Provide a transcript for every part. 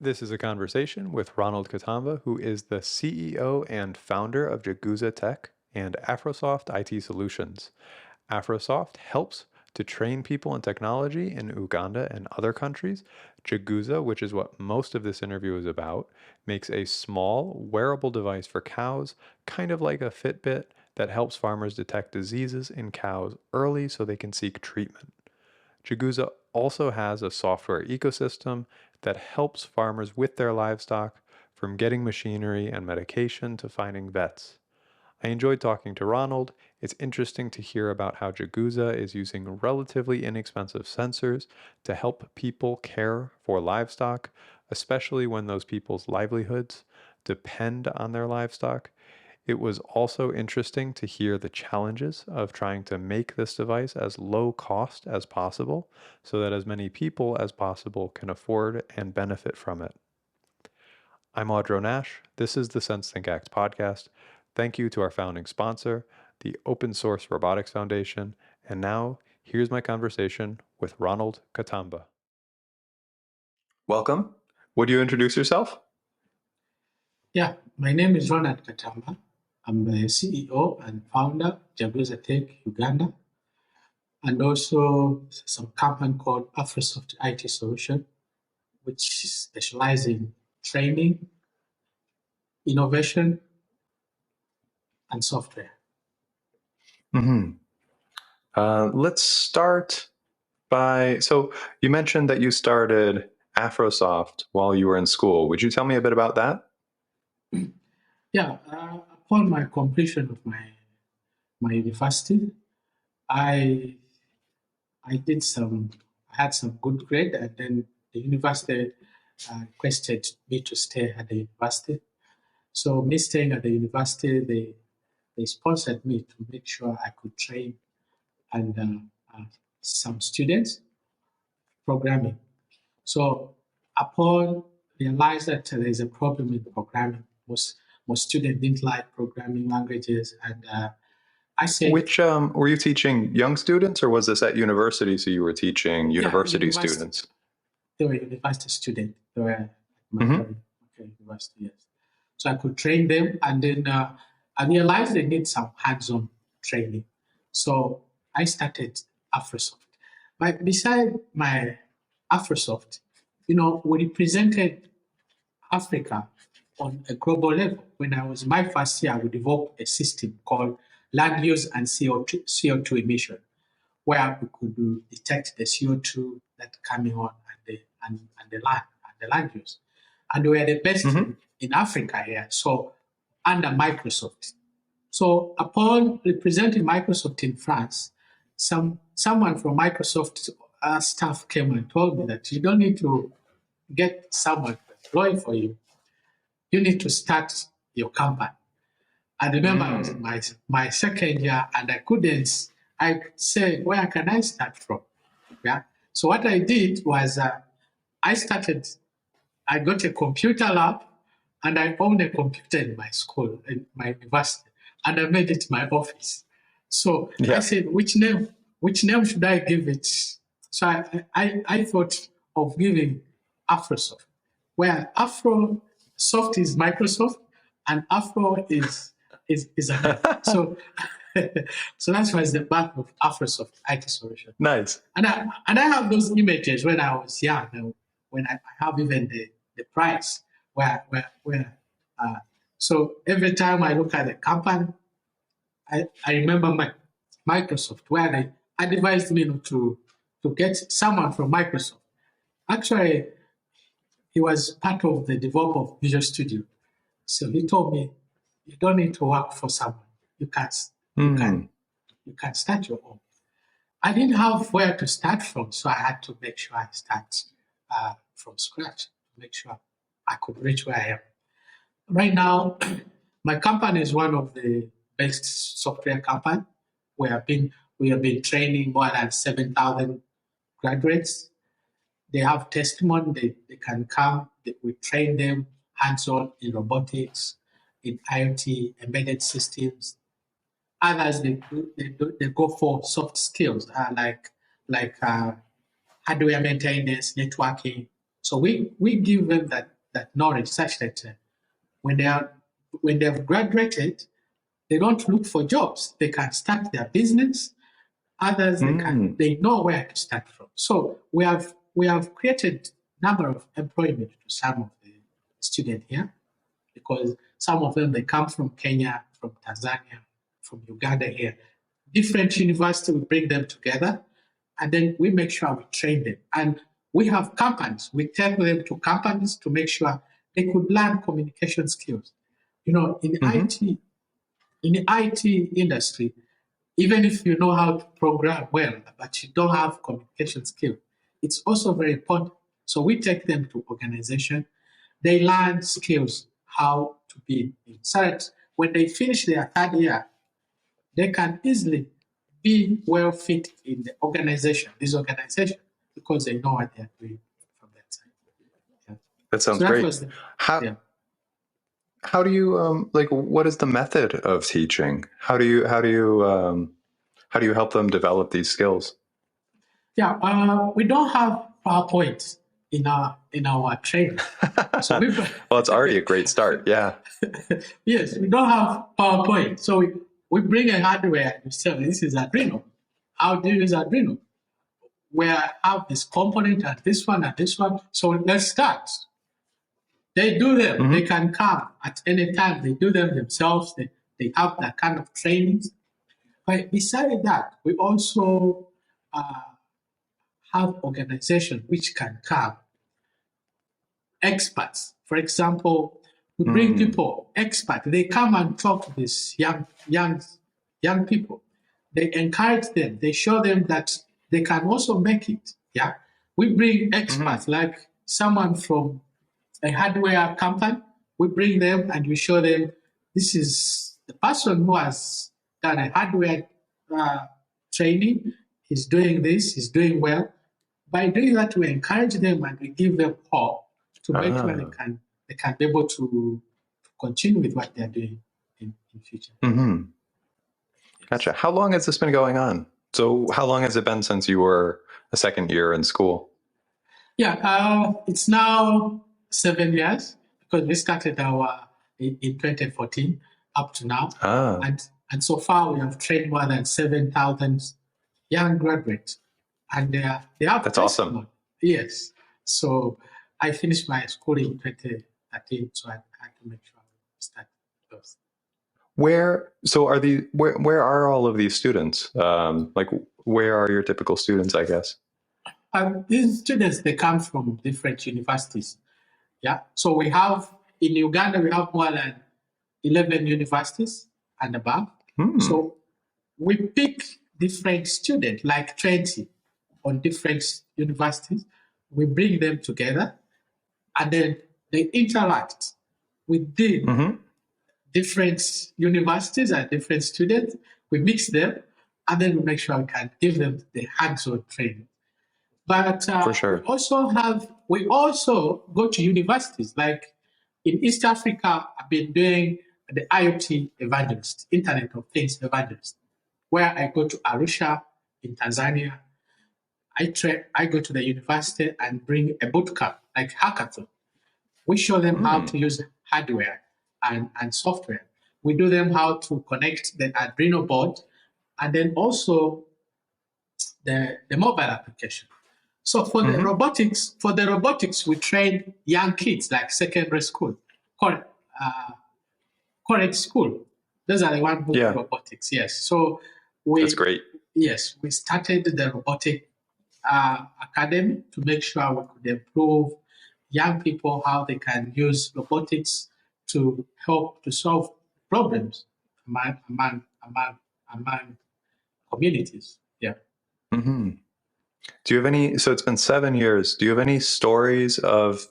This is a conversation with Ronald Katamba, who is the CEO and founder of Jaguza Tech and Afrosoft IT Solutions. Afrosoft helps to train people in technology in Uganda and other countries. Jaguza, which is what most of this interview is about, makes a small wearable device for cows, kind of like a Fitbit, that helps farmers detect diseases in cows early so they can seek treatment. Jaguza also has a software ecosystem that helps farmers with their livestock, from getting machinery and medication to finding vets. I enjoyed talking to Ronald. It's interesting to hear about how Jaguza is using relatively inexpensive sensors to help people care for livestock, especially when those people's livelihoods depend on their livestock. It was also interesting to hear the challenges of trying to make this device as low cost as possible so that as many people as possible can afford and benefit from it. I'm Audrow Nash. This is the Sense Think Act podcast. Thank you to our founding sponsor, the Open Source Robotics Foundation. And now, here's my conversation with Ronald Katamba. Welcome. Would you introduce yourself? Yeah, my name is Ronald Katamba. I'm the CEO and founder of Jaguza Tech, Uganda, and also some company called Afrosoft IT Solutions, which specializes in training, innovation, and software. Let's start by, so you mentioned that you started Afrosoft while you were in school. Would you tell me a bit about that? Yeah, upon my completion of my university, I I had some good grade, and then the university requested me to stay at the university. So me staying at the university, they sponsored me to make sure I could train and some students programming. So upon realize that there is a problem in programming, most students didn't like programming languages, and I said, Which were you teaching young students, or was this at university? So you were teaching university students? They were university students. They were at university, yes. So I could train them, and then I realized they need some hands-on training. So I started Afrosoft. But beside my Afrosoft, we represented Africa on a global level. When I was in my first year, we developed a system called land use and CO2 emission, where we could detect the CO2 that's coming on and the land use. And we are the best in Africa here. So under Microsoft. So upon representing Microsoft in France, someone from Microsoft staff came and told me that you don't need to get someone to employ for you. You need to start your company. I remember it was my second year, and I said, where can I start from? Yeah. So what I did was I got a computer lab, and I owned a computer in my school, in my university, and I made it my office. So I said, which name should I give it? So I thought of giving Afrosoft, where Afrosoft is Microsoft and Afro is so so that was the birth of Afrosoft IT Solution. Nice. And I have those images when I was young. When I have even the price where so every time I look at the company, I remember my Microsoft, where they advised me to get someone from Microsoft. Actually, he was part of the developer of Visual Studio. So he told me, you don't need to work for someone. You can start your own. I didn't have where to start from, so I had to make sure I start from scratch to make sure I could reach where I am. Right now, my company is one of the best software companies. We have been training more than 7,000 graduates. They have testimony. They can come. We train them hands-on in robotics, in IoT, embedded systems. Others they go for soft skills like hardware maintenance, networking. So we give them that knowledge such that when they have graduated, they don't look for jobs. They can start their business. Others they know where to start from. So we have created number of employment to some of the students here, because some of them they come from Kenya, from Tanzania, from Uganda here. Different universities, we bring them together, and then we make sure we train them. And we have companies. We take them to companies to make sure they could learn communication skills. In the IT industry, even if you know how to program well, but you don't have communication skill, it's also very important. So we take them to organization. They learn skills, how to be inside. When they finish their third year, they can easily be well fit in the organization, this organization, because they know what they're doing from that side. Yeah. That sounds great. How do you what is the method of teaching? How do you help them develop these skills? Yeah, we don't have PowerPoint in our training. So well, it's already a great start. Yeah. Yes, we don't have PowerPoint. So we bring a hardware and say, this is Arduino. How do you use Arduino? Where I have this component and this one and this one. So let's start. They do them. They can come at any time. They do them themselves. They have that kind of trainings. But besides that, we also have organizations which can come. Experts. For example, we bring people, experts. They come and talk to these young people. They encourage them. They show them that they can also make it. Yeah. We bring experts like someone from a hardware company. We bring them and we show them this is the person who has done a hardware training. He's doing this. He's doing well. By doing that, we encourage them and we give them hope to make sure they can be able to continue with what they're doing in future. Gotcha. How long has this been going on? So how long has it been since you were a second year in school? Yeah, it's now 7 years, because we started in 2014 up to now. And so far we have trained more than 7,000 young graduates. And they have That's awesome. Yes. So I finished my school in 2013, so I had to make sure I start those. Where are all of these students? Where are your typical students, I guess? These students, they come from different universities. Yeah. So we have, in Uganda, we have more than 11 universities and above. So we pick different students, like 20 on different universities. We bring them together and then they interact within different universities and different students. We mix them and then we make sure we can give them the hands-on training. But for sure. we also go to universities. Like in East Africa, I've been doing the IoT evangelist, Internet of Things evangelist, where I go to Arusha in Tanzania. I go to the university and bring a bootcamp, like hackathon. We show them how to use hardware and software. We do them how to connect the Arduino board and then also the mobile application. So for the robotics, we train young kids like secondary school, college school. Those are the ones who do robotics. Yes. So that's great. Yes, we started the robotic academy to make sure we could improve young people how they can use robotics to help to solve problems among communities. Yeah. Do you have any? So it's been 7 years. Do you have any stories of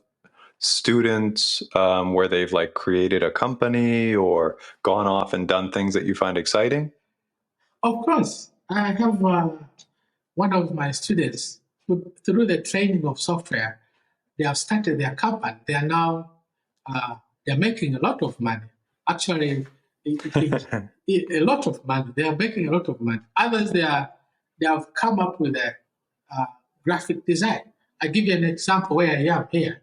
students where they've created a company or gone off and done things that you find exciting? Of course, I have one of my students who, through the training of software, they have started their company. They are now they're making a lot of money. Actually, a lot of money. They are making a lot of money. Others they have come up with a graphic design. I give you an example where I am here.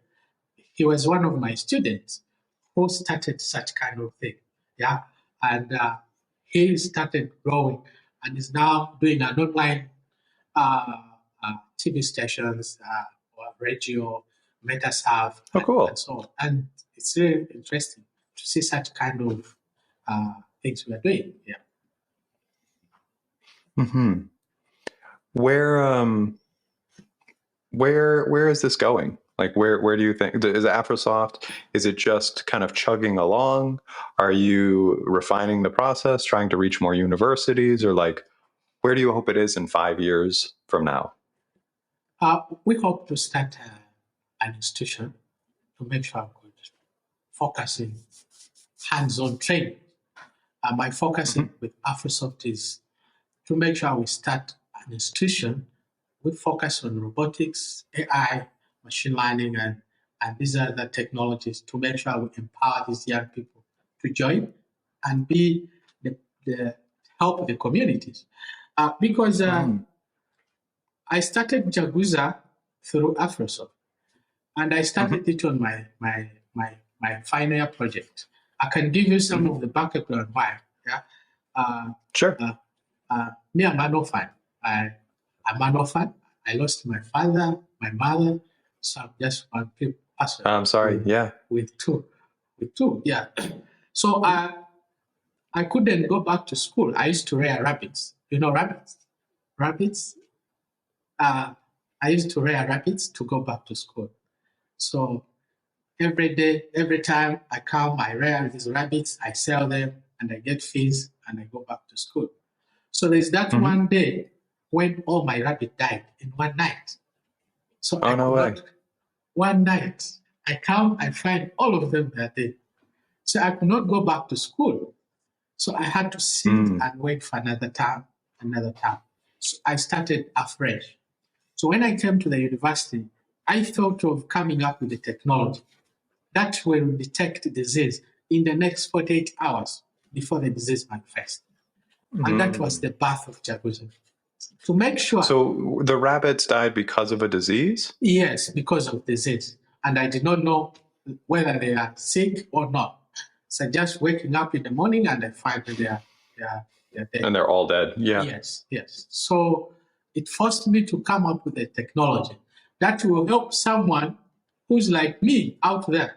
He was one of my students who started such kind of thing. Yeah. And he started growing and is now doing an online uh, TV stations, or radio, metaserve, Oh, and cool. so on. And it's really interesting to see such kind of things we are doing. Yeah. Hmm. Where where is this going? Like, where do you think, is it Afrosoft? Is it just kind of chugging along? Are you refining the process, trying to reach more universities, or like, where do you hope it is in 5 years from now? We hope to start an institution to make sure we could focus in hands-on training. My focus with Afrosoft is to make sure we start an institution with focus on robotics, AI, machine learning, and these other technologies to make sure we empower these young people to join and be the help the communities. Because I started Jaguza through Afrosoft, and I started it on my final year project. I can give you some of the background why. Yeah. Sure. Me, I'm an orphan. I'm an orphan. I lost my father, my mother, so I'm just one person. I'm sorry. With, Yeah. with two. Yeah. So I couldn't go back to school. I used to rear rabbits. You know rabbits? Rabbits. I used to rear rabbits to go back to school. So every day, every time I come, I rear these rabbits, I sell them, and I get fees, and I go back to school. So there's that one day when all my rabbit died in one night. So Oh, I no could way. not. One night, I come, I find all of them are dead. So I could not go back to school. So I had to sit and wait for another time. So I started afresh. So when I came to the university, I thought of coming up with a technology that will detect disease in the next 48 hours before the disease manifests. And that was the birth of Jaguza. To make sure. So the rabbits died because of a disease? Yes, because of disease. And I did not know whether they are sick or not. So just waking up in the morning and I find that they're dead. And they're all dead. Yeah. Yes. So it forced me to come up with a technology that will help someone who's like me out there.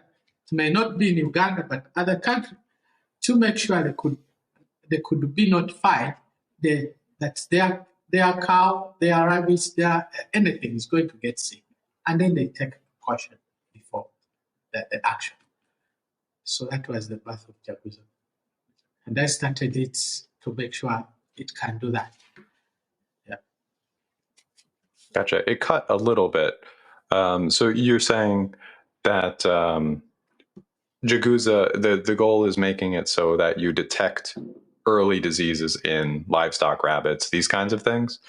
It may not be in Uganda, but other countries, to make sure they could be notified that their cow, their rabbits, their anything is going to get sick, and then they take precaution before the action. So that was the birth of Jaguza, and I started it to make sure it can do that. Yeah. Gotcha. It cut a little bit. So you're saying that Jaguza, the goal is making it so that you detect early diseases in livestock, rabbits, these kinds of things.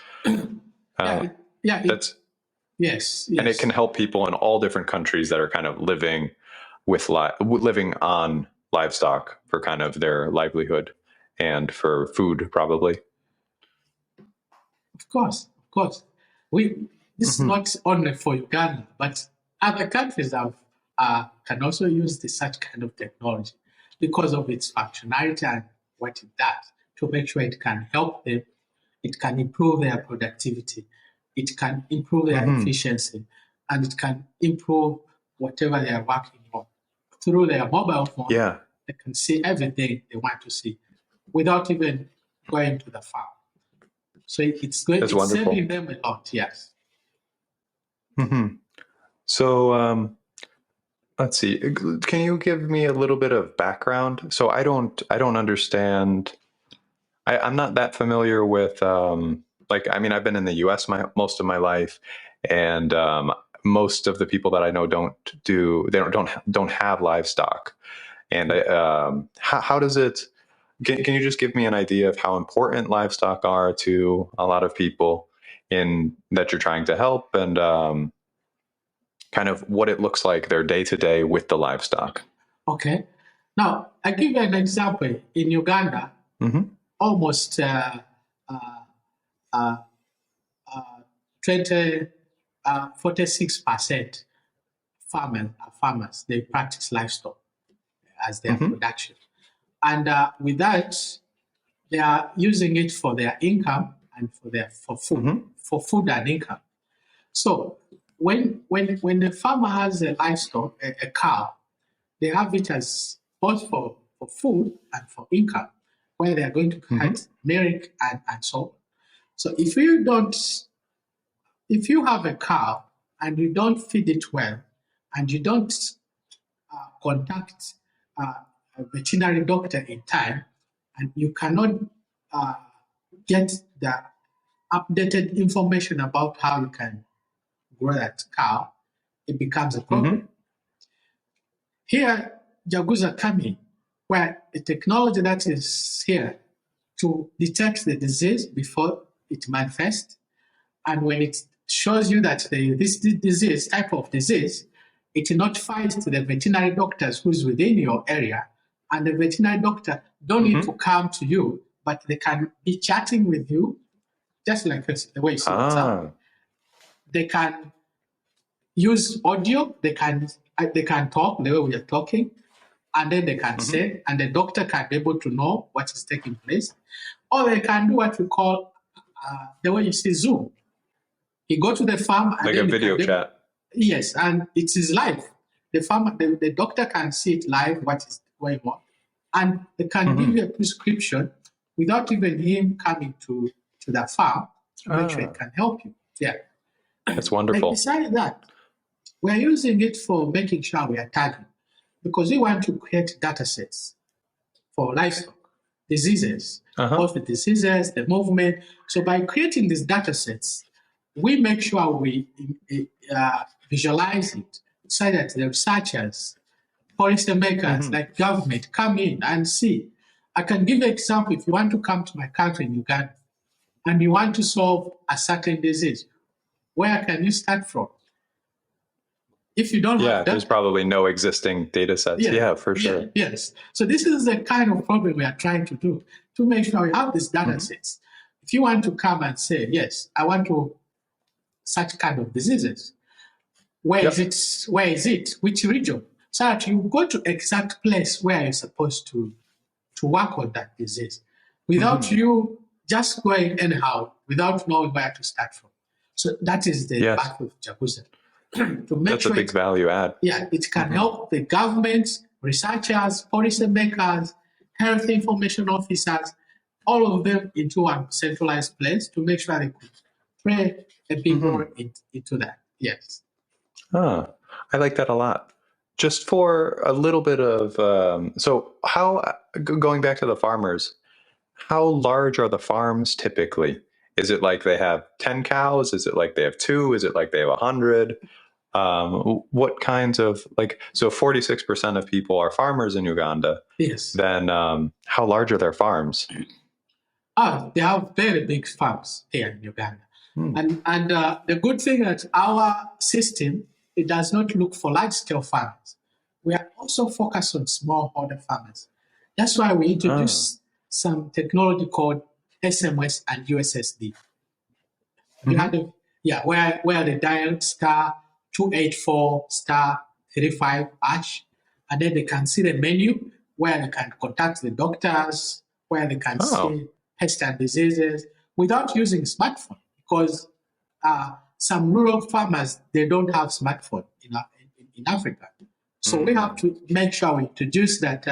Yes. And it can help people in all different countries that are kind of living on livestock for kind of their livelihood and for food, probably. Of course. This is not only for Uganda, but other countries can also use such kind of technology because of its functionality and what it does to make sure it can help them. It can improve their productivity. It can improve their efficiency, and it can improve whatever they are working on. Through their mobile phone, they can see everything they want to see without even going to the farm. So it's saving them a lot, yes. So let's see. Can you give me a little bit of background? So I don't understand. I'm not that familiar with I've been in the U.S. most of my life, and most of the people that I know don't have livestock. And how does it? Can you just give me an idea of how important livestock are to a lot of people that you're trying to help, and kind of what it looks like their day to day with the livestock? Okay. Now, I give you an example. In Uganda, almost 20 46% farmers, they practice livestock as their production. And with that, they are using it for their income and for food and income. So when the farmer has a livestock, a cow, they have it as both for food and for income, where they are going to cut milk and so on. So if you have a cow and you don't feed it well, and you don't contact a veterinary doctor in time, and you cannot get the updated information about how you can grow that cow, it becomes a problem. Here, Jaguza come in, where the technology that is here to detect the disease before it manifests, and when it shows you that this disease, type of disease, it notifies to the veterinary doctors who's within your area, and the veterinary doctor don't need to come to you, but they can be chatting with you, just like the way you see WhatsApp. They can use audio, they can talk the way we are talking, and then they can say, and the doctor can be able to know what is taking place. Or they can do what we call the way you see Zoom. You go to the farm and like a video chat. Yes, and it is live. The doctor can see it live, what is going on, and they can give you a prescription without even him coming to the farm to make sure it can help you. Yeah, that's wonderful. But besides that, we are using it for making sure we are tagging, because we want to create data sets for livestock diseases, both the diseases, the movement. So by creating these data sets, we make sure we visualize it so that the researchers, policymakers, like government, come in and see. I can give you an example. If you want to come to my country in Uganda and you want to solve a certain disease, where can you start from? If you don't have that, there's probably no existing data sets. Yeah, for sure. Yes. So this is the kind of problem we are trying to do, to make sure we have these data sets. If you want to come and say, yes, I want to such kind of diseases, where is it? Which region? So that you go to exact place where you're supposed to work on that disease, without you just going anyhow, without knowing where to start from. So that is the path of Jaguza. That's a big value add. Yeah, it can help the governments, researchers, policymakers, health information officers, all of them into one centralized place to make sure they could play a big role into that. Yes. I like that a lot. Just for a little bit of, so how, going back to the farmers, how large are the farms typically? Is it like they have 10 cows? Is it like they have 2? Is it like they have 100? What kinds of, so 46% of people are farmers in Uganda. Yes. Then how large are their farms? They have very big farms here in Uganda. And the good thing is our system, it does not look for large-scale farmers. We are also focused on smallholder farmers. That's why we introduced some technology called SMS and USSD. Where they dial *284*35#, and then they can see the menu where they can contact the doctors, where they can see pests and diseases without using smartphone, because some rural farmers, they don't have smartphone in Africa. So we have to make sure we introduce that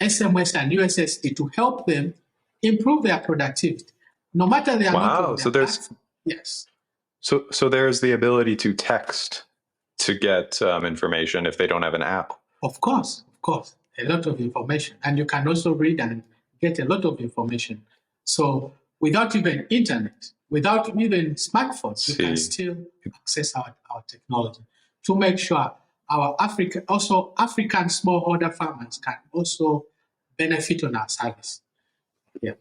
SMS and USSD to help them improve their productivity, no matter they are not on their platform. Yes. So there's the ability to text to get information if they don't have an app. Of course, a lot of information, and you can also read and get a lot of information. So without even internet, without even smartphones, you can still access our technology to make sure our African smallholder farmers can also benefit on our service. Yeah.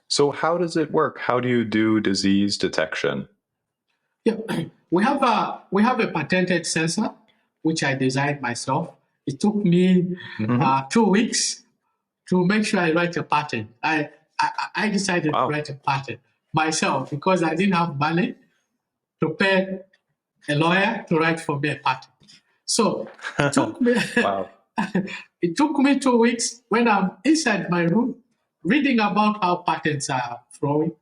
So how does it work? How do you do disease detection? Yeah, we have a patented sensor which I designed myself. It took me 2 weeks to make sure I write a patent. I decided to write a patent myself because I didn't have money. to pay a lawyer to write for me a patent. So it took me, Wow. it took me 2 weeks when I'm inside my room, reading about how patents are flowing,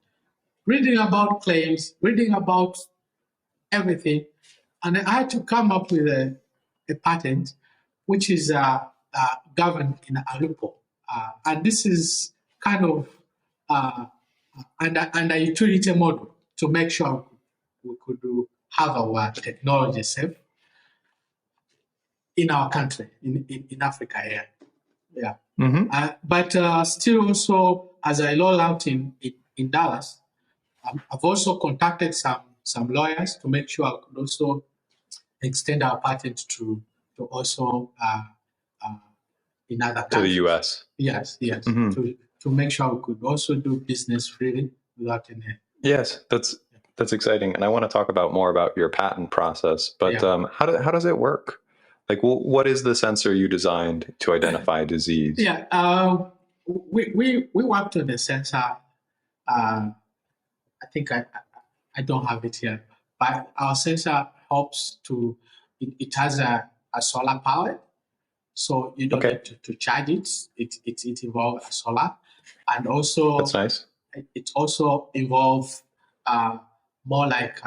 reading about claims, reading about everything. And I had to come up with a patent which is governed in a loophole. And this is kind of under utility model to make sure we could have our technology safe in our country, in Africa here. Yeah. But still also, as I roll out in Dallas, I've also contacted some lawyers to make sure I could also extend our patent to also in other countries. To the US. Yes. To make sure we could also do business freely without any. Yes, that's exciting, and I want to talk about more about your patent process. But how does it work? Like, what is the sensor you designed to identify disease? Yeah, we worked on the sensor. I think I don't have it here, but our sensor helps to. It has a solar power, so you don't need to charge it. It involves solar, and also that's nice. It also involves more like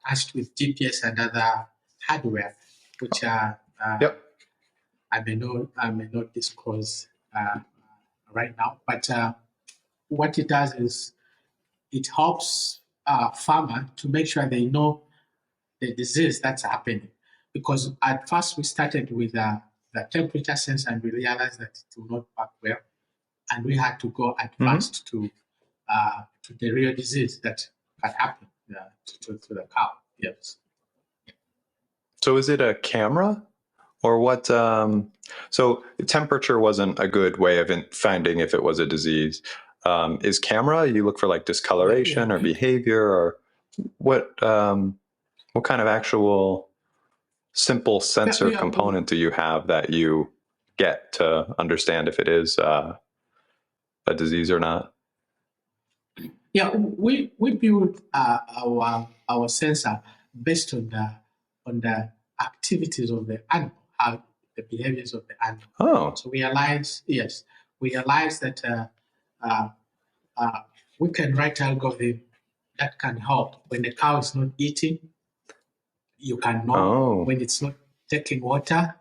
attached with GPS and other hardware, which are I may not disclose right now. But what it does is it helps farmer to make sure they know the disease that's happening. Because at first we started with the temperature sensor and we realized that it will not work well, and we had to go advanced to the real disease that can happen to the cow. Yes. So is it a camera, or what? So temperature wasn't a good way of finding if it was a disease. Is camera? You look for like discoloration or behavior, or what? What kind of actual simple sensor component do you have that you get to understand if it is a disease or not? Yeah, we build our sensor based on the activities of the animal, how the behaviors of the animal. Oh, so we realize that we can write algorithm that can help when the cow is not eating. You can know when it's not taking water.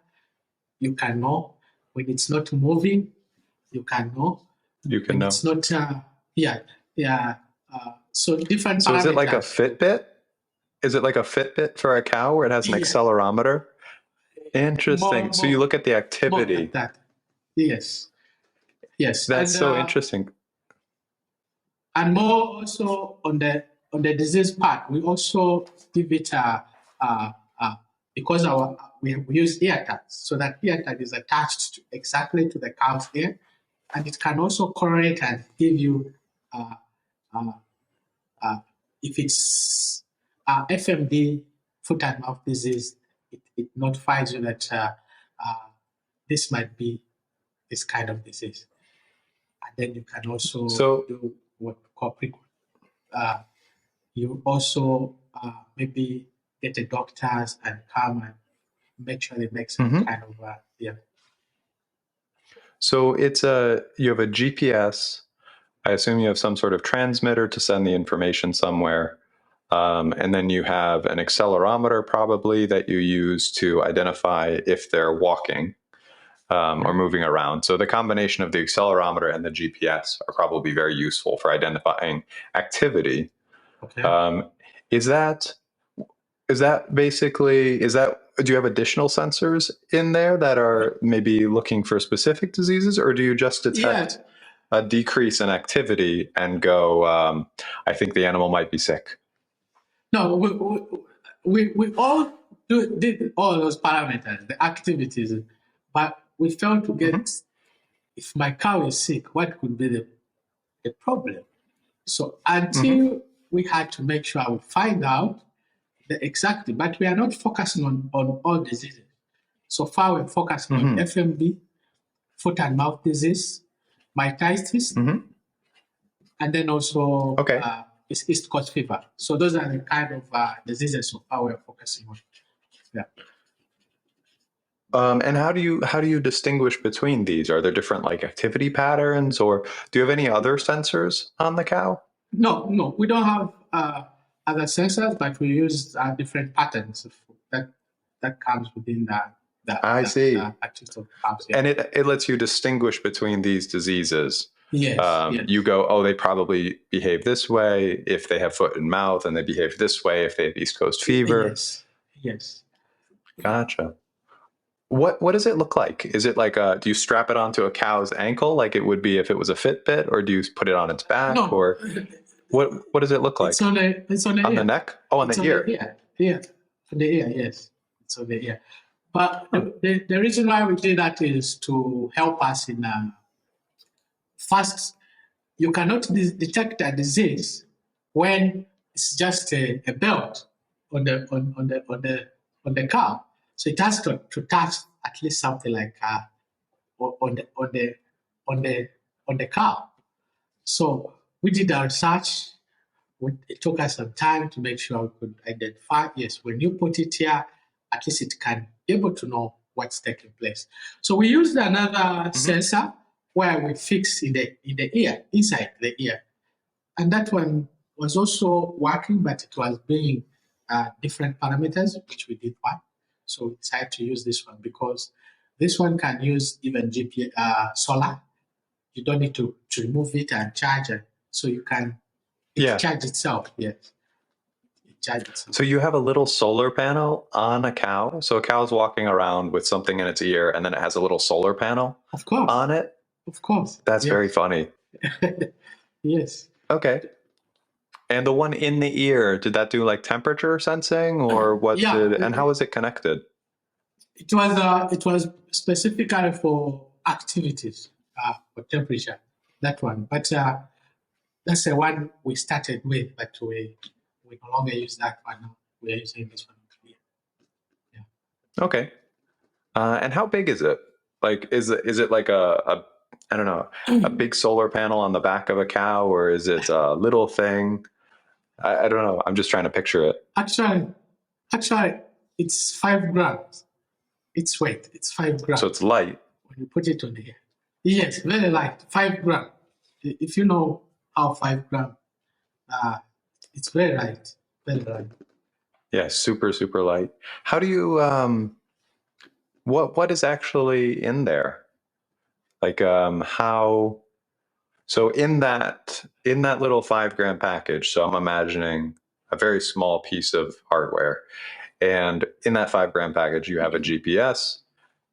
You can know when it's not moving. You can know. You can know. It's not. So different. So is it like a Fitbit? Is it like a Fitbit for a cow where it has an accelerometer? Interesting. So you look at the activity. More like that. Yes. That's so interesting. And more also on the disease part, we also give it because we use ear tags, so that ear tag is attached exactly to the cow's ear, and it can also correlate and give you if it's FMD, foot and mouth disease, it notifies you that this might be this kind of disease. And then you can also do what we call you also maybe get the doctors and come and make sure they make some kind of So you have a GPS. I assume you have some sort of transmitter to send the information somewhere. And then you have an accelerometer probably that you use to identify if they're walking or moving around. So the combination of the accelerometer and the GPS are probably very useful for identifying activity. Okay. Do you have additional sensors in there that are maybe looking for specific diseases, or do you just detect a decrease in activity and go, I think the animal might be sick? No, we all did all those parameters, the activities, but we failed to get if my cow is sick, what could be the problem? So until we had to make sure we find out exactly, but we are not focusing on all diseases. So far, we're focusing on FMD, foot and mouth disease, myitis, and then also is East Coast fever. So those are the kind of diseases so far we're focusing on. Yeah. And how do you distinguish between these? Are there different like activity patterns, or do you have any other sensors on the cow? No, we don't have other sensors, but we use different patterns that comes within I see. activity of cows. Yeah. And it lets you distinguish between these diseases. Yes, yes. You go, oh, they probably behave this way if they have foot and mouth, and they behave this way if they have East Coast fever. Yes. Gotcha. What does it look like? Is it like do you strap it onto a cow's ankle like it would be if it was a Fitbit, or do you put it on its back? No. Or what does it look like? It's on the on the neck? Oh, on the ear. Yeah, on the ear, yes. It's on the ear. But the reason why we do that is to help us in first, you cannot detect a disease when it's just a belt on the cow. So it has to touch at least something like on the cow. So we did our research. It took us some time to make sure we could identify. Yes, when you put it here, at least it can be able to know what's taking place. So we used another sensor where we fix in the ear, inside the ear, and that one was also working, but it was being different parameters, which we did one. So we decided to use this one because this one can use even solar. You don't need to remove it and charge it, so you can charge itself. Yes, it charges itself. So you have a little solar panel on a cow. So a cow's walking around with something in its ear, and then it has a little solar panel on it. Of course. That's very funny. Yes. Okay. And the one in the ear, did that do like temperature sensing, or what? And how is it connected? It was specifically for activities, for temperature, that one. But that's the one we started with, but we no longer use that one now. We are using this one here. Yeah. Okay. And how big is it? Like, is it like a I don't know, a big solar panel on the back of a cow, or is it a little thing? I don't know. I'm just trying to picture it. Actually, it's 5 grams. Its weight, it's 5 grams. So it's light. When you put it on the ear. Yes, very light, 5 grams. If you know how 5 grams, it's very light, very light. Yeah, super, super light. How do you, what is actually in there? Like, how, so in that little 5 gram package, so I'm imagining a very small piece of hardware. And in that 5 gram package, you have a GPS,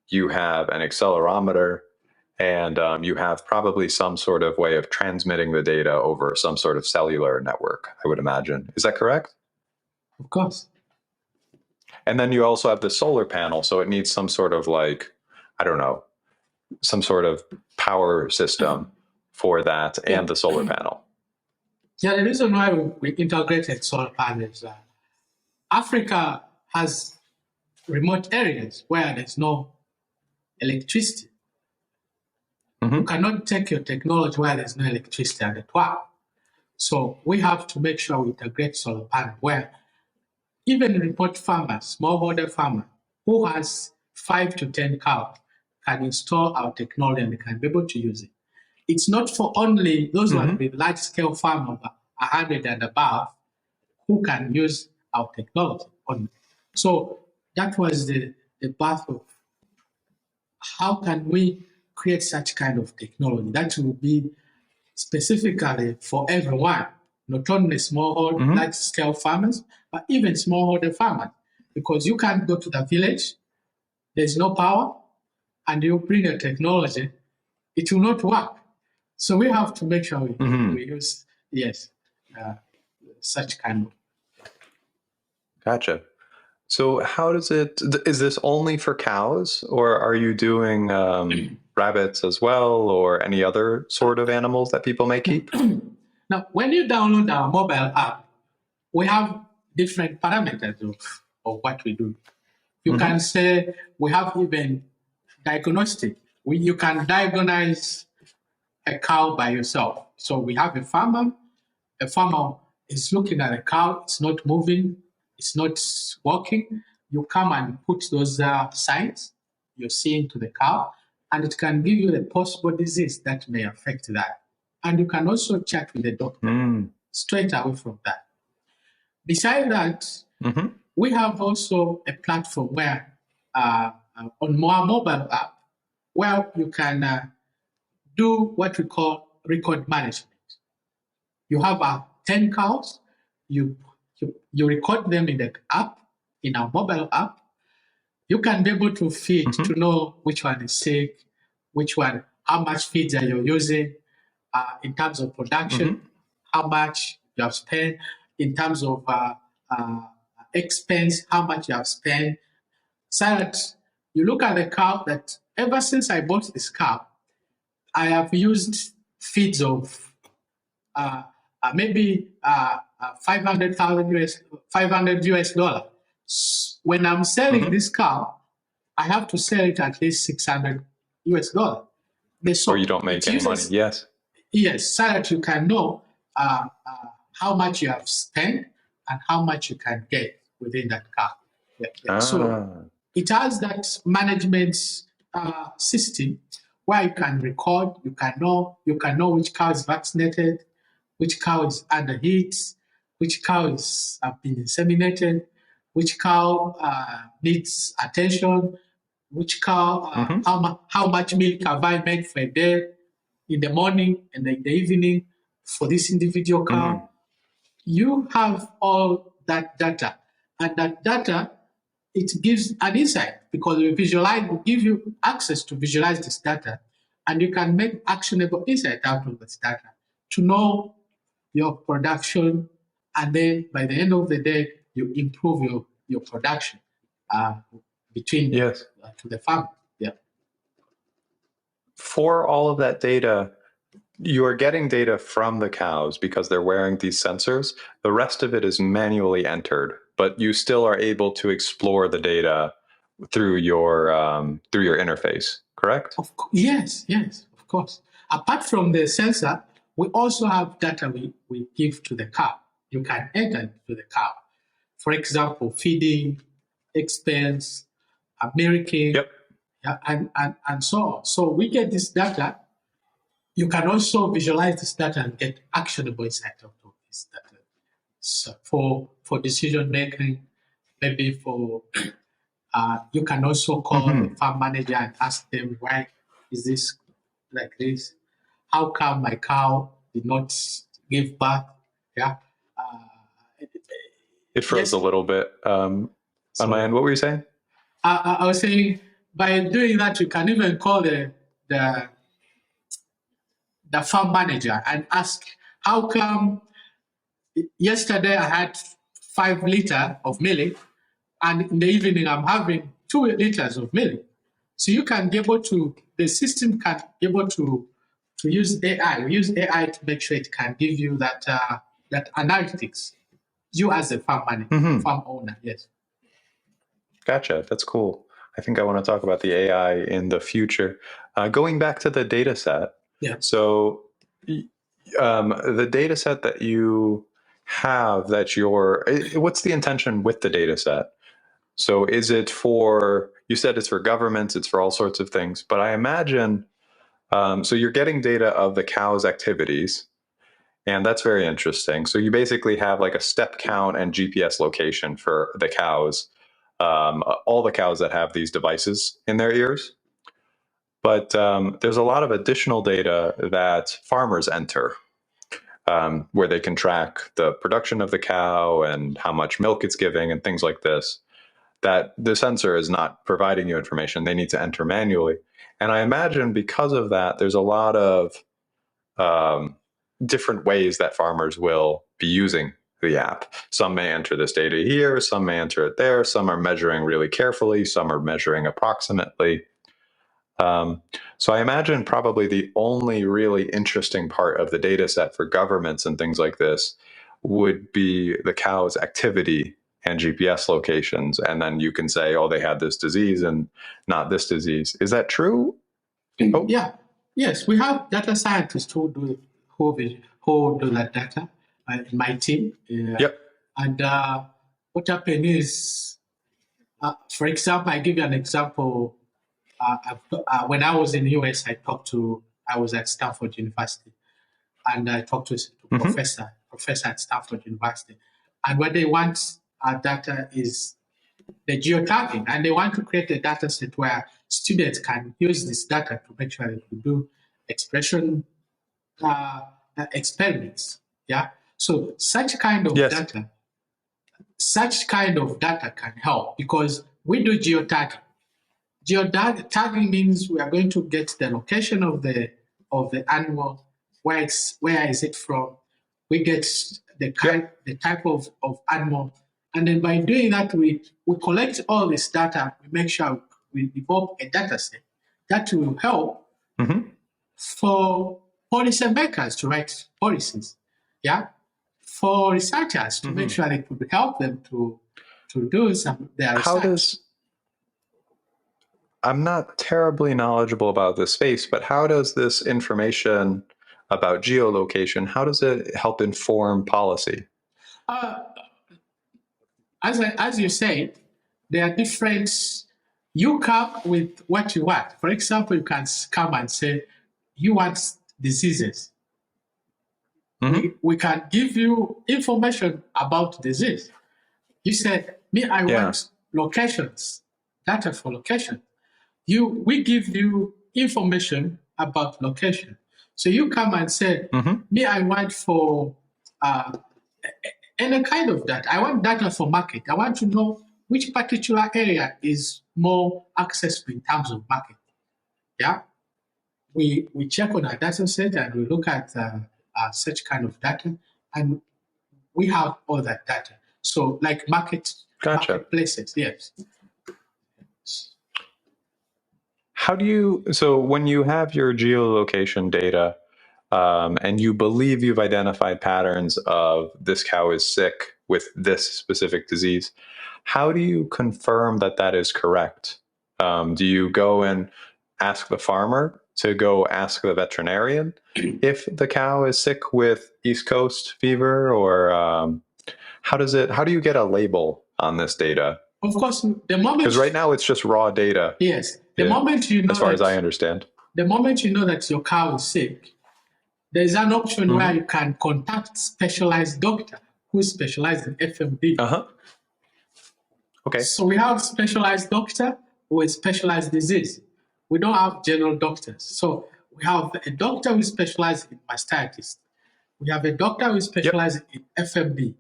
you have an accelerometer, and you have probably some sort of way of transmitting the data over some sort of cellular network, I would imagine. Is that correct? Of course. And then you also have the solar panel, so it needs some sort of like, I don't know, some sort of power system for that and the solar panel. Yeah, the reason why we integrated solar panels, Africa has remote areas where there's no electricity. You cannot take your technology where there's no electricity at the top. So we have to make sure we integrate solar panel where even remote farmers, smallholder farmer, who has 5 to 10 cows, can install our technology and they can be able to use it. It's not for only those who with large-scale farm of 100 and above who can use our technology only. So that was the path of how can we create such kind of technology that will be specifically for everyone, not only smallholder, large-scale farmers, but even smallholder farmers. Because you can't go to the village, there's no power, and you bring a technology, it will not work. So we have to make sure we use, such kind of. Gotcha. So how does is this only for cows, or are you doing rabbits as well, or any other sort of animals that people may keep? Now, when you download our mobile app, we have different parameters of what we do. You can say we have even diagnostic. You can diagnose a cow by yourself. So we have a farmer is looking at a cow, it's not moving, it's not walking, you come and put those signs you're seeing to the cow, and it can give you the possible disease that may affect that. And you can also chat with the doctor straight away from that. Besides that, we have also a platform where on our mobile app, where you can do what we call record management. You have 10 cows, you record them in the app, in our mobile app. You can be able to feed to know which one is sick, which one, how much feeds are you using in terms of production, how much you have spent, in terms of expense, how much you have spent. So that you look at the cow that ever since I bought this cow, I have used feeds of maybe 500 US dollar. When I'm selling this cow, I have to sell it at least 600 US dollar. Or you don't make any money. Yes. Yes, so that you can know how much you have spent and how much you can get within that cow. So it has that management system where you can record, you can know which cow is vaccinated, which cow is under heat, which cow is been inseminated, which cow needs attention, which cow, how much milk have I made for a day, in the morning and in the evening for this individual cow. You have all that data, and that data, it gives an insight because we give you access to visualize this data, and you can make actionable insight out of this data to know your production, and then by the end of the day, you improve your production between to the farm. Yeah. For all of that data, you are getting data from the cows because they're wearing these sensors. The rest of it is manually entered, but you still are able to explore the data through your interface, correct? Yes, of course. Apart from the sensor, we also have data we give to the cow. You can enter to the cow. For example, feeding, expense, milking, and so on. So we get this data. You can also visualize this data and get actionable insight out of this data. So for decision making, maybe for you can also call the farm manager and ask them, why is this like this? How come my cow did not give birth? Yeah. It froze a little bit on my end. What were you saying? I was saying by doing that, you can even call the farm manager and ask, how come yesterday I had 5 liters of milk and in the evening I'm having 2 liters of milk? So you can be able to, the system can be able to use AI. We use AI to make sure it can give you that analytics. You as a farm manager, farm owner, yes. Gotcha. That's cool. I think I want to talk about the AI in the future. Going back to the data set. Yeah. So the data set that you have, what's the intention with the data set? So is it for, you said it's for governments, it's for all sorts of things, but I imagine, so you're getting data of the cow's activities, and that's very interesting. So you basically have like a step count and GPS location for the cows, all the cows that have these devices in their ears. But there's a lot of additional data that farmers enter, where they can track the production of the cow and how much milk it's giving and things like this, that the sensor is not providing you information. They need to enter manually. And I imagine because of that, there's a lot of different ways that farmers will be using the app. Some may enter this data here, some may enter it there, some are measuring really carefully, some are measuring approximately. So I imagine probably the only really interesting part of the data set for governments and things like this would be the cow's activity and GPS locations. And then you can say, oh, they had this disease and not this disease. Is that true? Oh. Yeah. Yes, we have data scientists who do that data. in my team. Yep. And what happened is, for example, I give you an example. When I was in the US, I was at Stanford University, and I talked to professor at Stanford University. And what they want data is the geotagging, and they want to create a data set where students can use this data to make sure they can do expression experiments. Yeah. So such kind of data can help because we do geotagging. Geotagging means we are going to get the location of the animal, where is it from. We get the type of animal, and then by doing that, we collect all this data. We make sure we develop a data set that will help for policymakers to write policies. Yeah, for researchers to make sure they could help them to do their research. I'm not terribly knowledgeable about this space, but how does this information about geolocation, how does it help inform policy? As you said, there are different. You come with what you want. For example, you can come and say, you want diseases. We can give you information about disease. You said, I want locations, data for location. We give you information about location. So you come and say, I want for any kind of data. I want data for market. I want to know which particular area is more accessible in terms of market. Yeah. We check on our data set and we look at such kind of data, and we have all that data. So like marketplaces, yes. So when you have your geolocation data and you believe you've identified patterns of this cow is sick with this specific disease, how do you confirm that that is correct? Do you go and ask the farmer to go ask the veterinarian if the cow is sick with East Coast fever, or how do you get a label on this data? Of course, the moment, because right now it's just raw data. Yes, the moment you know, as far as I understand, the moment you know that your cow is sick, there's an option where you can contact specialized doctor who is specialized in FMD. Okay. So we have specialized doctor with specialized disease. We don't have general doctors. So we have a doctor who specializes in mastitis. We have a doctor who specializes in FMD.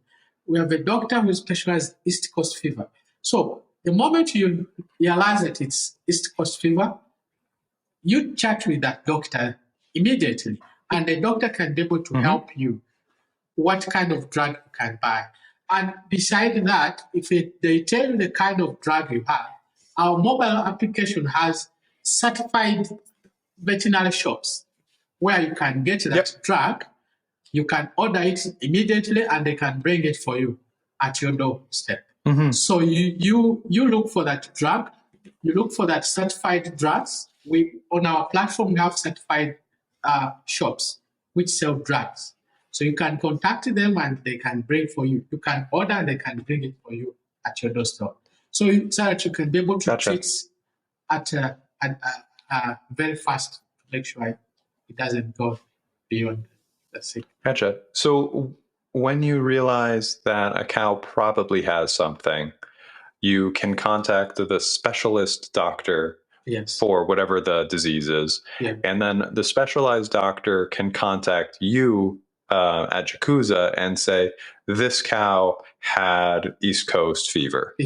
We have a doctor who specializes in East Coast fever. So the moment you realize that it's East Coast fever, you chat with that doctor immediately, and the doctor can be able to help you what kind of drug you can buy. And beside that, if they tell you the kind of drug you have, our mobile application has certified veterinary shops where you can get that drug. You can order it immediately and they can bring it for you at your doorstep. So you look for that drug, you look for that certified drugs. On our platform, we have certified shops which sell drugs. So you can contact them and they can bring for you. You can order and they can bring it for you at your doorstep. So that you can be able to treat at very fast to make sure it doesn't go beyond the sick. Gotcha. So when you realize that a cow probably has something, you can contact the specialist doctor for whatever the disease is. And then the specialized doctor can contact you at Jaguza and say, this cow had East Coast fever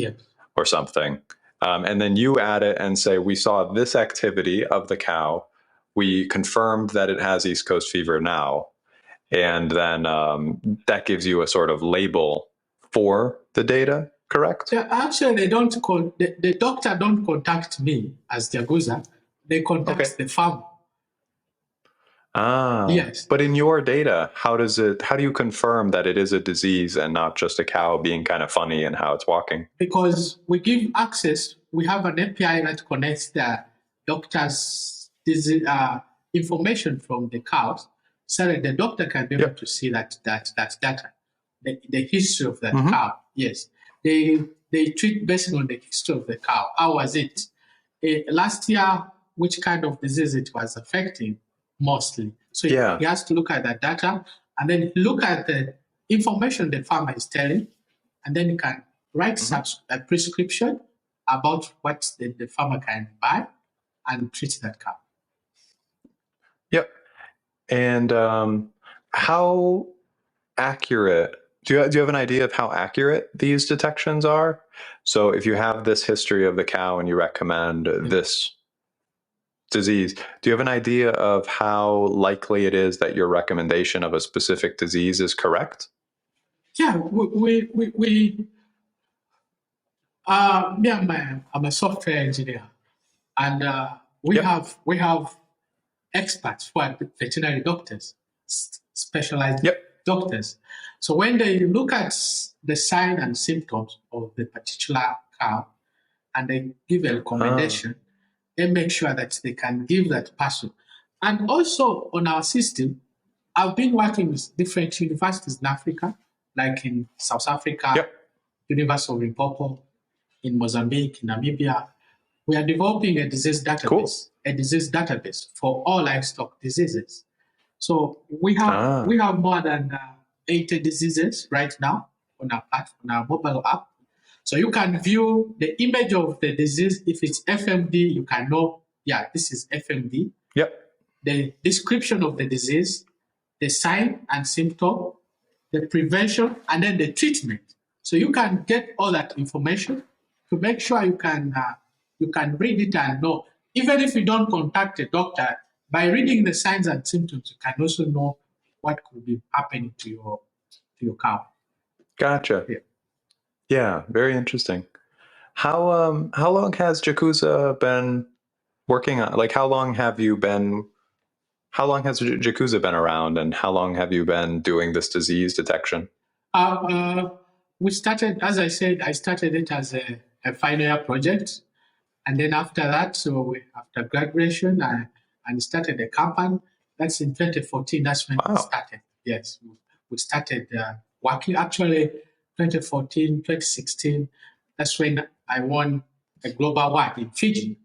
or something. And then you add it and say, we saw this activity of the cow. We confirmed that it has East Coast fever now. And then that gives you a sort of label for the data, correct? Yeah, actually, they don't the doctor don't contact me as Jaguza. They contact the farmer. Yes. But in your data, how do you confirm that it is a disease and not just a cow being kind of funny in how it's walking? Because we give access, we have an API that connects the doctor's information from the cows so that the doctor can be able to see that data. the history of that cow. Yes, they treat based on the history of the cow. How was it last year? Which kind of disease it was affecting mostly? So he has to look at that data and then look at the information the farmer is telling, and then he can write a prescription about what the farmer can buy and treat that cow. Yep. And how accurate, do you have an idea of how accurate these detections are? So if you have this history of the cow and you recommend this disease, do you have an idea of how likely it is that your recommendation of a specific disease is correct? Yeah, I'm a software engineer, and we have experts who are veterinary doctors, specialized doctors. So when they look at the sign and symptoms of the particular cow and they give a recommendation, they make sure that they can give that person. And also on our system, I've been working with different universities in Africa, like in South Africa, University of Limpopo, in Mozambique, in Namibia. We are developing a disease database for all livestock diseases. So we have more than 80 diseases right now on our mobile app. So you can view the image of the disease. If it's FMD, you can know, this is FMD. The description of the disease, the sign and symptom, the prevention, and then the treatment. So you can get all that information to make sure you can read it and know. Even if you don't contact a doctor, by reading the signs and symptoms, you can also know what could be happening to your cow. Gotcha. Yeah, very interesting. How long has Jaguza been working on? Like, how long has Jaguza been around, and how long have you been doing this disease detection? We started, as I said, I started it as a final year project. And then after that, after graduation, I started a company. That's in 2014. That's when we started. Yes, we started working. Actually, 2014, 2016, that's when I won a global award in Fiji.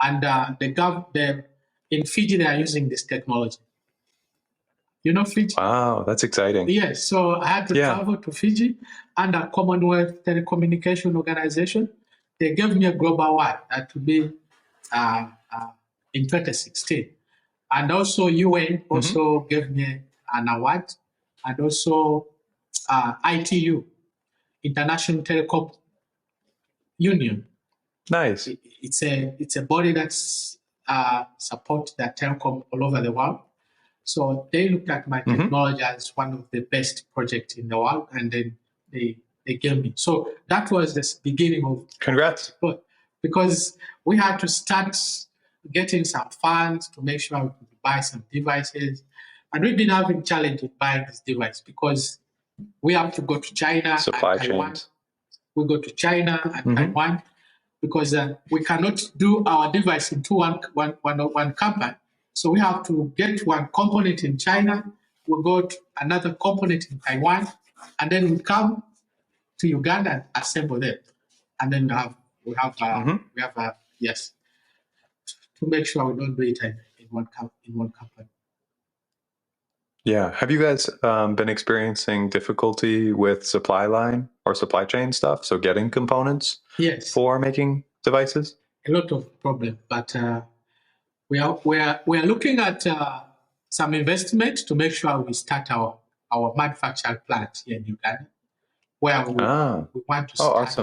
And in Fiji, they are using this technology. You know Fiji? Wow, that's exciting. Yes, so I had to travel to Fiji under Commonwealth Telecommunication Organization. They gave me a global award that would be in 2016. And also UN also gave me an award, and also ITU, International Telecom Union. Nice. It's a body that supports the telecom all over the world. So they looked at my technology as one of the best projects in the world, and then they gave me. So that was the beginning of. Congrats. Because we had to start getting some funds to make sure we could buy some devices. And we've been having challenges buying this device because we have to go to China Supply and Taiwan. chains. We go to China and Taiwan because we cannot do our device into one company. So we have to get one component in China, we go to another component in Taiwan, and then we come to Uganda and assemble them. And then we have to make sure we don't do it in one company. Yeah. Have you guys been experiencing difficulty with supply line or supply chain stuff? So getting components for making devices? A lot of problem, but we are looking at some investment to make sure we start our manufacturing plant here in Uganda, where we want to start.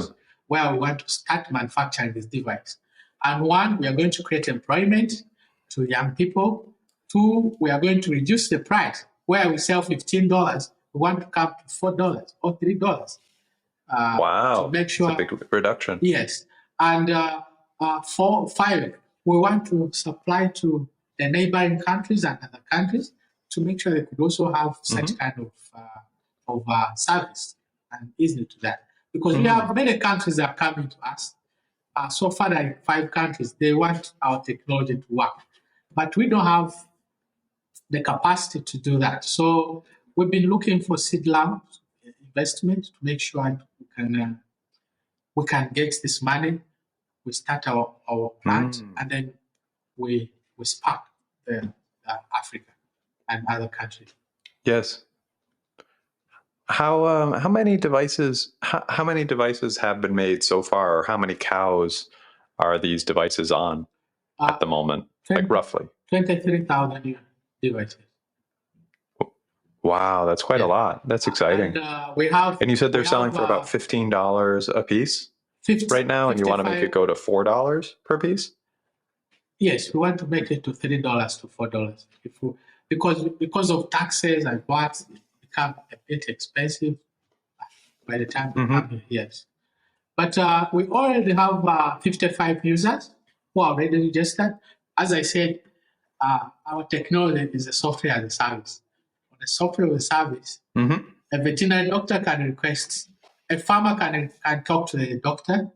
Where we want to start manufacturing this device. And one, we are going to create employment to young people. Two, we are going to reduce the price. Where we sell $15, we want to come to $4 or $3. Wow, to make sure that's a big reduction. Yes, and 5, we want to supply to the neighboring countries and other countries to make sure they could also have such kind of service and easy to that. Because we have many countries that are coming to us. So far, like 5 countries, they want our technology to work. But we don't have the capacity to do that. So we've been looking for seed labs in investment to make sure we can get this money. We start our plant, and then we spark the Africa and other countries. Yes. How many devices have been made so far, or how many cows are these devices on at the moment, like roughly? 23,000 devices. Wow, that's quite a lot. That's exciting. And and you said they're selling for about $15 a piece right now, and you want to make it go to $4 per piece? Yes, we want to make it to $3 to $4 because of taxes and what it become a bit expensive by the time we come here. Yes, but we already have 55 users who are already registered. As I said, our technology is a software as a service. On the software as a service, a veterinary doctor can request, a farmer can talk to the doctor,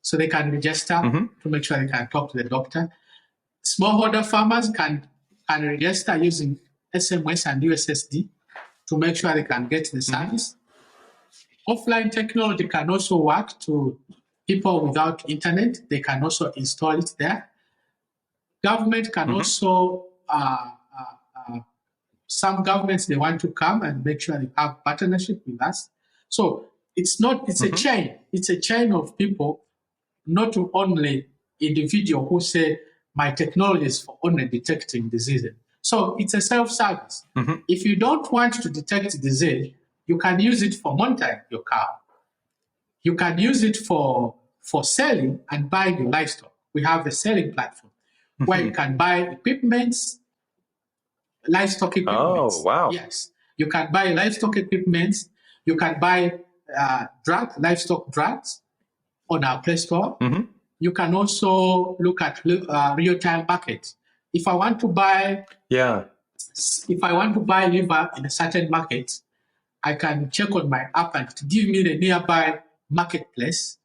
so they can register to make sure they can talk to the doctor. Smallholder farmers can register using SMS and USSD to make sure they can get the service. Offline technology can also work to people without internet. They can also install it there. Government can also, some governments, they want to come and make sure they have partnership with us. So it's a chain. It's a chain of people, not only individual who say, my technology is for only detecting diseases. So it's a self-service. If you don't want to detect disease, you can use it for monitoring your cow. You can use it for selling and buying your livestock. We have a selling platform where you can buy equipments, livestock equipments. Oh, wow. Yes. You can buy livestock equipments. You can buy livestock drugs on our Play Store. You can also look at real-time markets. If I want to buy liver in a certain market, I can check on my app and to give me the nearby marketplace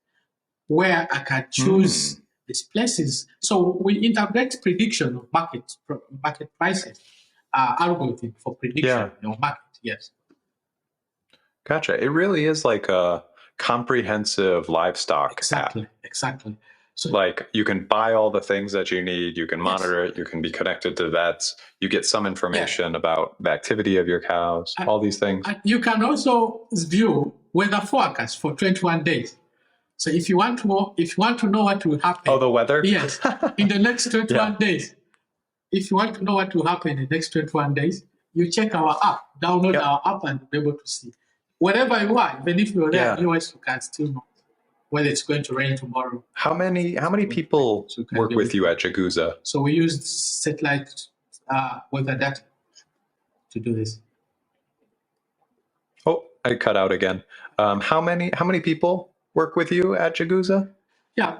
where I can choose these places. So we integrate prediction of market prices, algorithm for prediction of market. Yes. Gotcha. It really is like a comprehensive livestock app. Exactly. So, like you can buy all the things that you need, you can monitor it, you can be connected to vets, you get some information about the activity of your cows, all these things. And you can also view weather forecast for 21 days. So if you want to know what will happen. Oh, the weather? Yes. In the next 21 days. If you want to know what will happen in the next 21 days, you check our app, download our app and be able to see. Wherever you are, even if you're there in the US, you can still know whether it's going to rain tomorrow. How many people work with you at Jaguza? So we use satellite weather data to do this. Oh, I cut out again. How many people work with you at Jaguza? Yeah,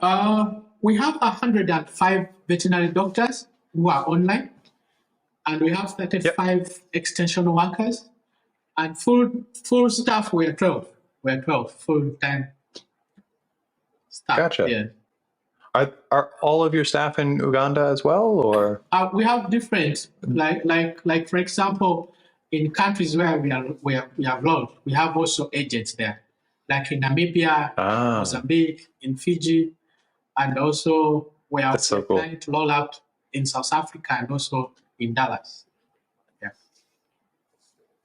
we have 105 veterinary doctors who are online, and we have 35 extension workers, and full staff. We're 12. We're 12 full-time staff. Gotcha. Yeah. Are all of your staff in Uganda as well, or? We have different, like for example, in countries where we have launched, we have also agents there, like in Namibia, Mozambique, in Fiji, and also we are planning to roll out in South Africa and also in Dallas. Yeah.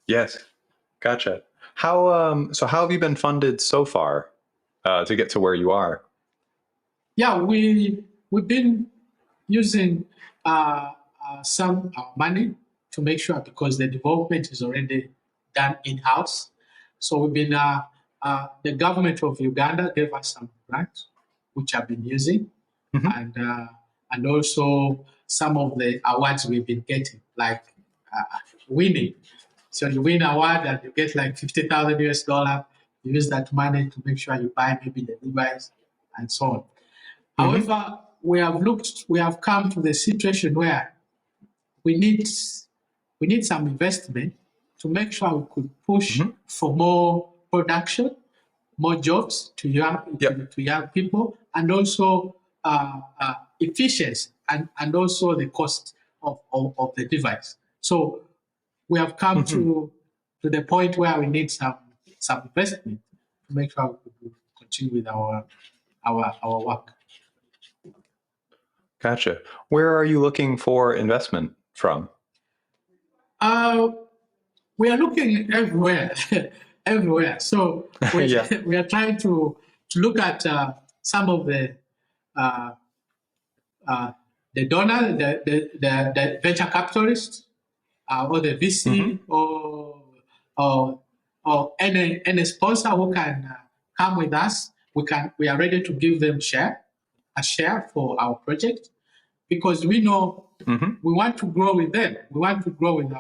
Yes, gotcha. How have you been funded so far to get to where you are? Yeah, we've been using some money to make sure, because the development is already done in-house. So we've been the government of Uganda gave us some grants, which I've been using, and also some of the awards we've been getting, like winning. So you win an award and you get like $50,000 US. You use that money to make sure you buy maybe the device and so on. However, we have come to the situation where we need some investment to make sure we could push for more production, more jobs to young people, and also efficiency and also the cost of the device. So we have come to the point where we need some some investment to make sure we could continue with our work. Gotcha. Where are you looking for investment from? We are looking everywhere, everywhere. So Yeah. we are trying to look at some of the donor, the venture capitalists, or the VC, or any sponsor who can come with us. We are ready to give them a share for our project, because we know we want to grow with them. We want to grow with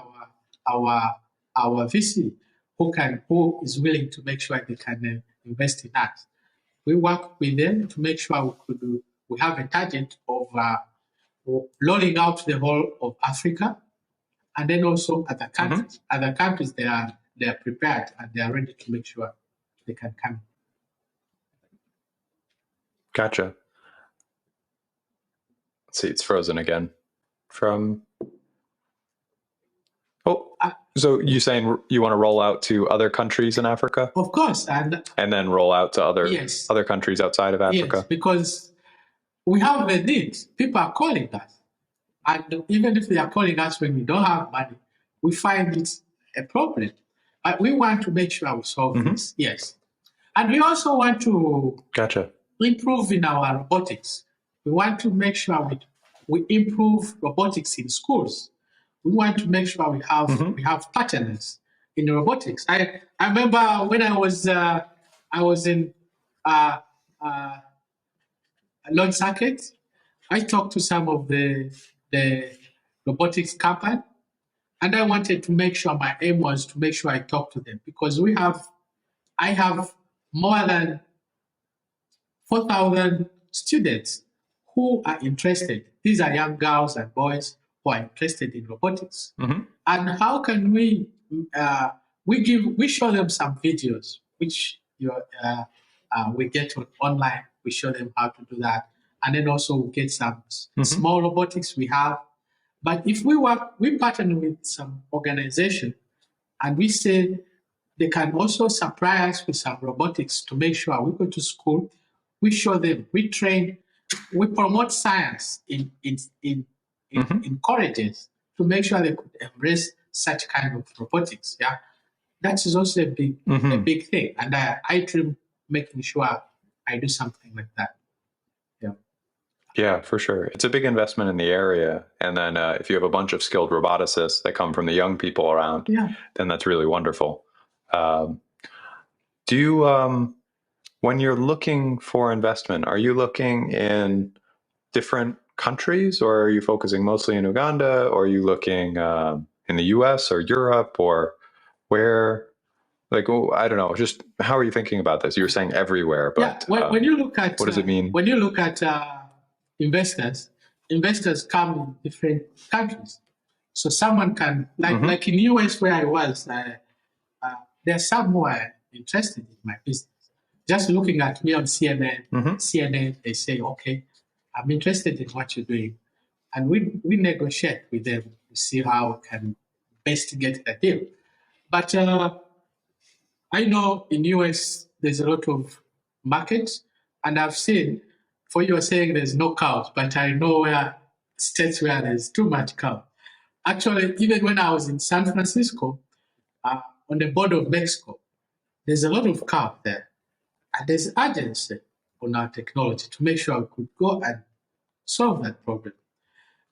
our VC who is willing to make sure they can invest in us. We work with them to make sure we have a target of rolling out the whole of Africa, and then also other countries. Other countries, they are prepared and they are ready to make sure they can come. Gotcha. Let's see, it's frozen again. So you're saying you want to roll out to other countries in Africa? Of course, and then roll out to other countries outside of Africa? Yes, because we have a need. People are calling us. And even if they are calling us when we don't have money, we find it's a problem. But we want to make sure we solve this. Yes. And we also want to improve in our robotics. We want to make sure we improve robotics in schools. We want to make sure we have partners in robotics. I remember when I was in launch circuit, I talked to some of the robotics company, and I wanted to make sure, my aim was to make sure I talk to them, because I have more than 4,000 students who are interested. These are young girls and boys who are interested in robotics. And how can we show them some videos, which we get online. We show them how to do that. And then also we get some small robotics we have. But if we partner with some organization, and we say they can also supply us with some robotics to make sure we go to school, we show them, we train, we promote science in colleges to make sure they could embrace such kind of robotics. Yeah, that is also a big thing, and I dream making sure I do something like that. Yeah, for sure. It's a big investment in the area. And then if you have a bunch of skilled roboticists that come from the young people around, then that's really wonderful. Do you, when you're looking for investment, are you looking in different countries, or are you focusing mostly in Uganda, or are you looking in the US or Europe, or where? Like, I don't know, just how are you thinking about this? You're saying everywhere, but when you look at what does it mean? When you look at investors come in different countries. So someone can, like in US where I was, there are some who are interested in my business. Just looking at me on CNN, they say, okay, I'm interested in what you're doing. And we negotiate with them to see how we can best get the deal. But I know in US there's a lot of markets, and I've seen, for you are saying there's no cows, but I know states where there's too much cow. Actually, even when I was in San Francisco, on the border of Mexico, there's a lot of cow there. And there's urgency on our technology to make sure we could go and solve that problem.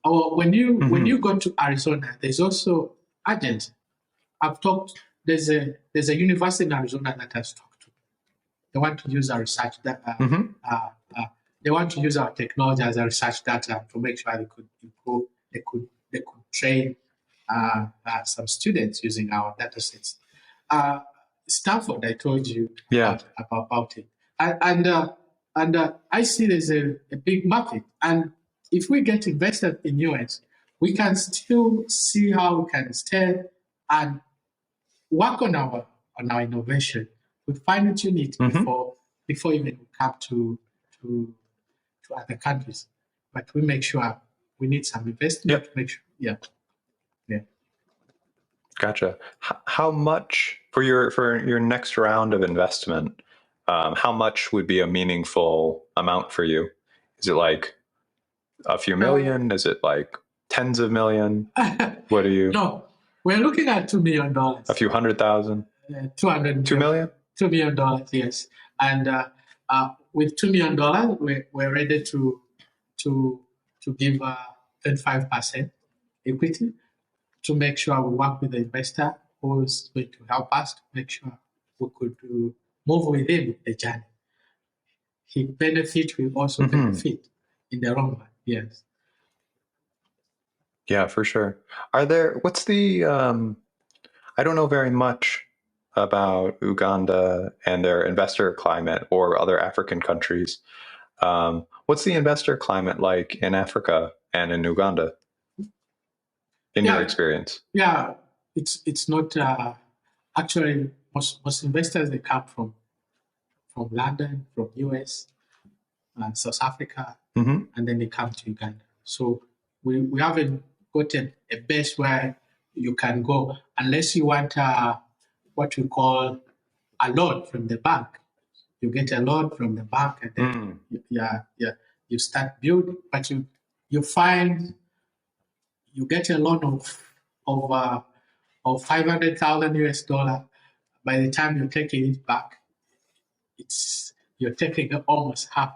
Or when you go to Arizona, there's also urgency. There's a university in Arizona that I've talked to. They want to use our research data. They want to use our technology as a research data to make sure they could improve. They could train some students using our data sets. Stanford, I told you about it, and I see there's a big market. And if we get invested in US, we can still see how we can stay and work on our innovation. We find it unique before even we come to other countries. But we make sure we need some investment to make sure. Gotcha. How much for your next round of investment? How much would be a meaningful amount for you? Is it like a few Uh, million? Is it like tens of million? What are you? no, we're looking at A $2 million. few 100,000? 200 2 million, million? $2 million, yes. And with $2 million, we're ready to give 25% equity to make sure we work with the investor who's going to help us to make sure we could move with him in the journey. He benefit, we also benefit in the long run. Yes. Yeah, for sure. What's the, I don't know very much about Uganda and their investor climate or other African countries. What's the investor climate like in Africa and in Uganda, in your Yeah, experience? yeah. It's not actually most investors they come from London, from US, South Africa, Mm-hmm. and then they come to Uganda. So we haven't gotten a base where you can go unless you want what we call a loan from the bank. You get a loan from the bank, and then Mm. you start building, but you find you get a loan of uh, of 500,000 US dollar. By the time you're taking it back, you're taking almost half,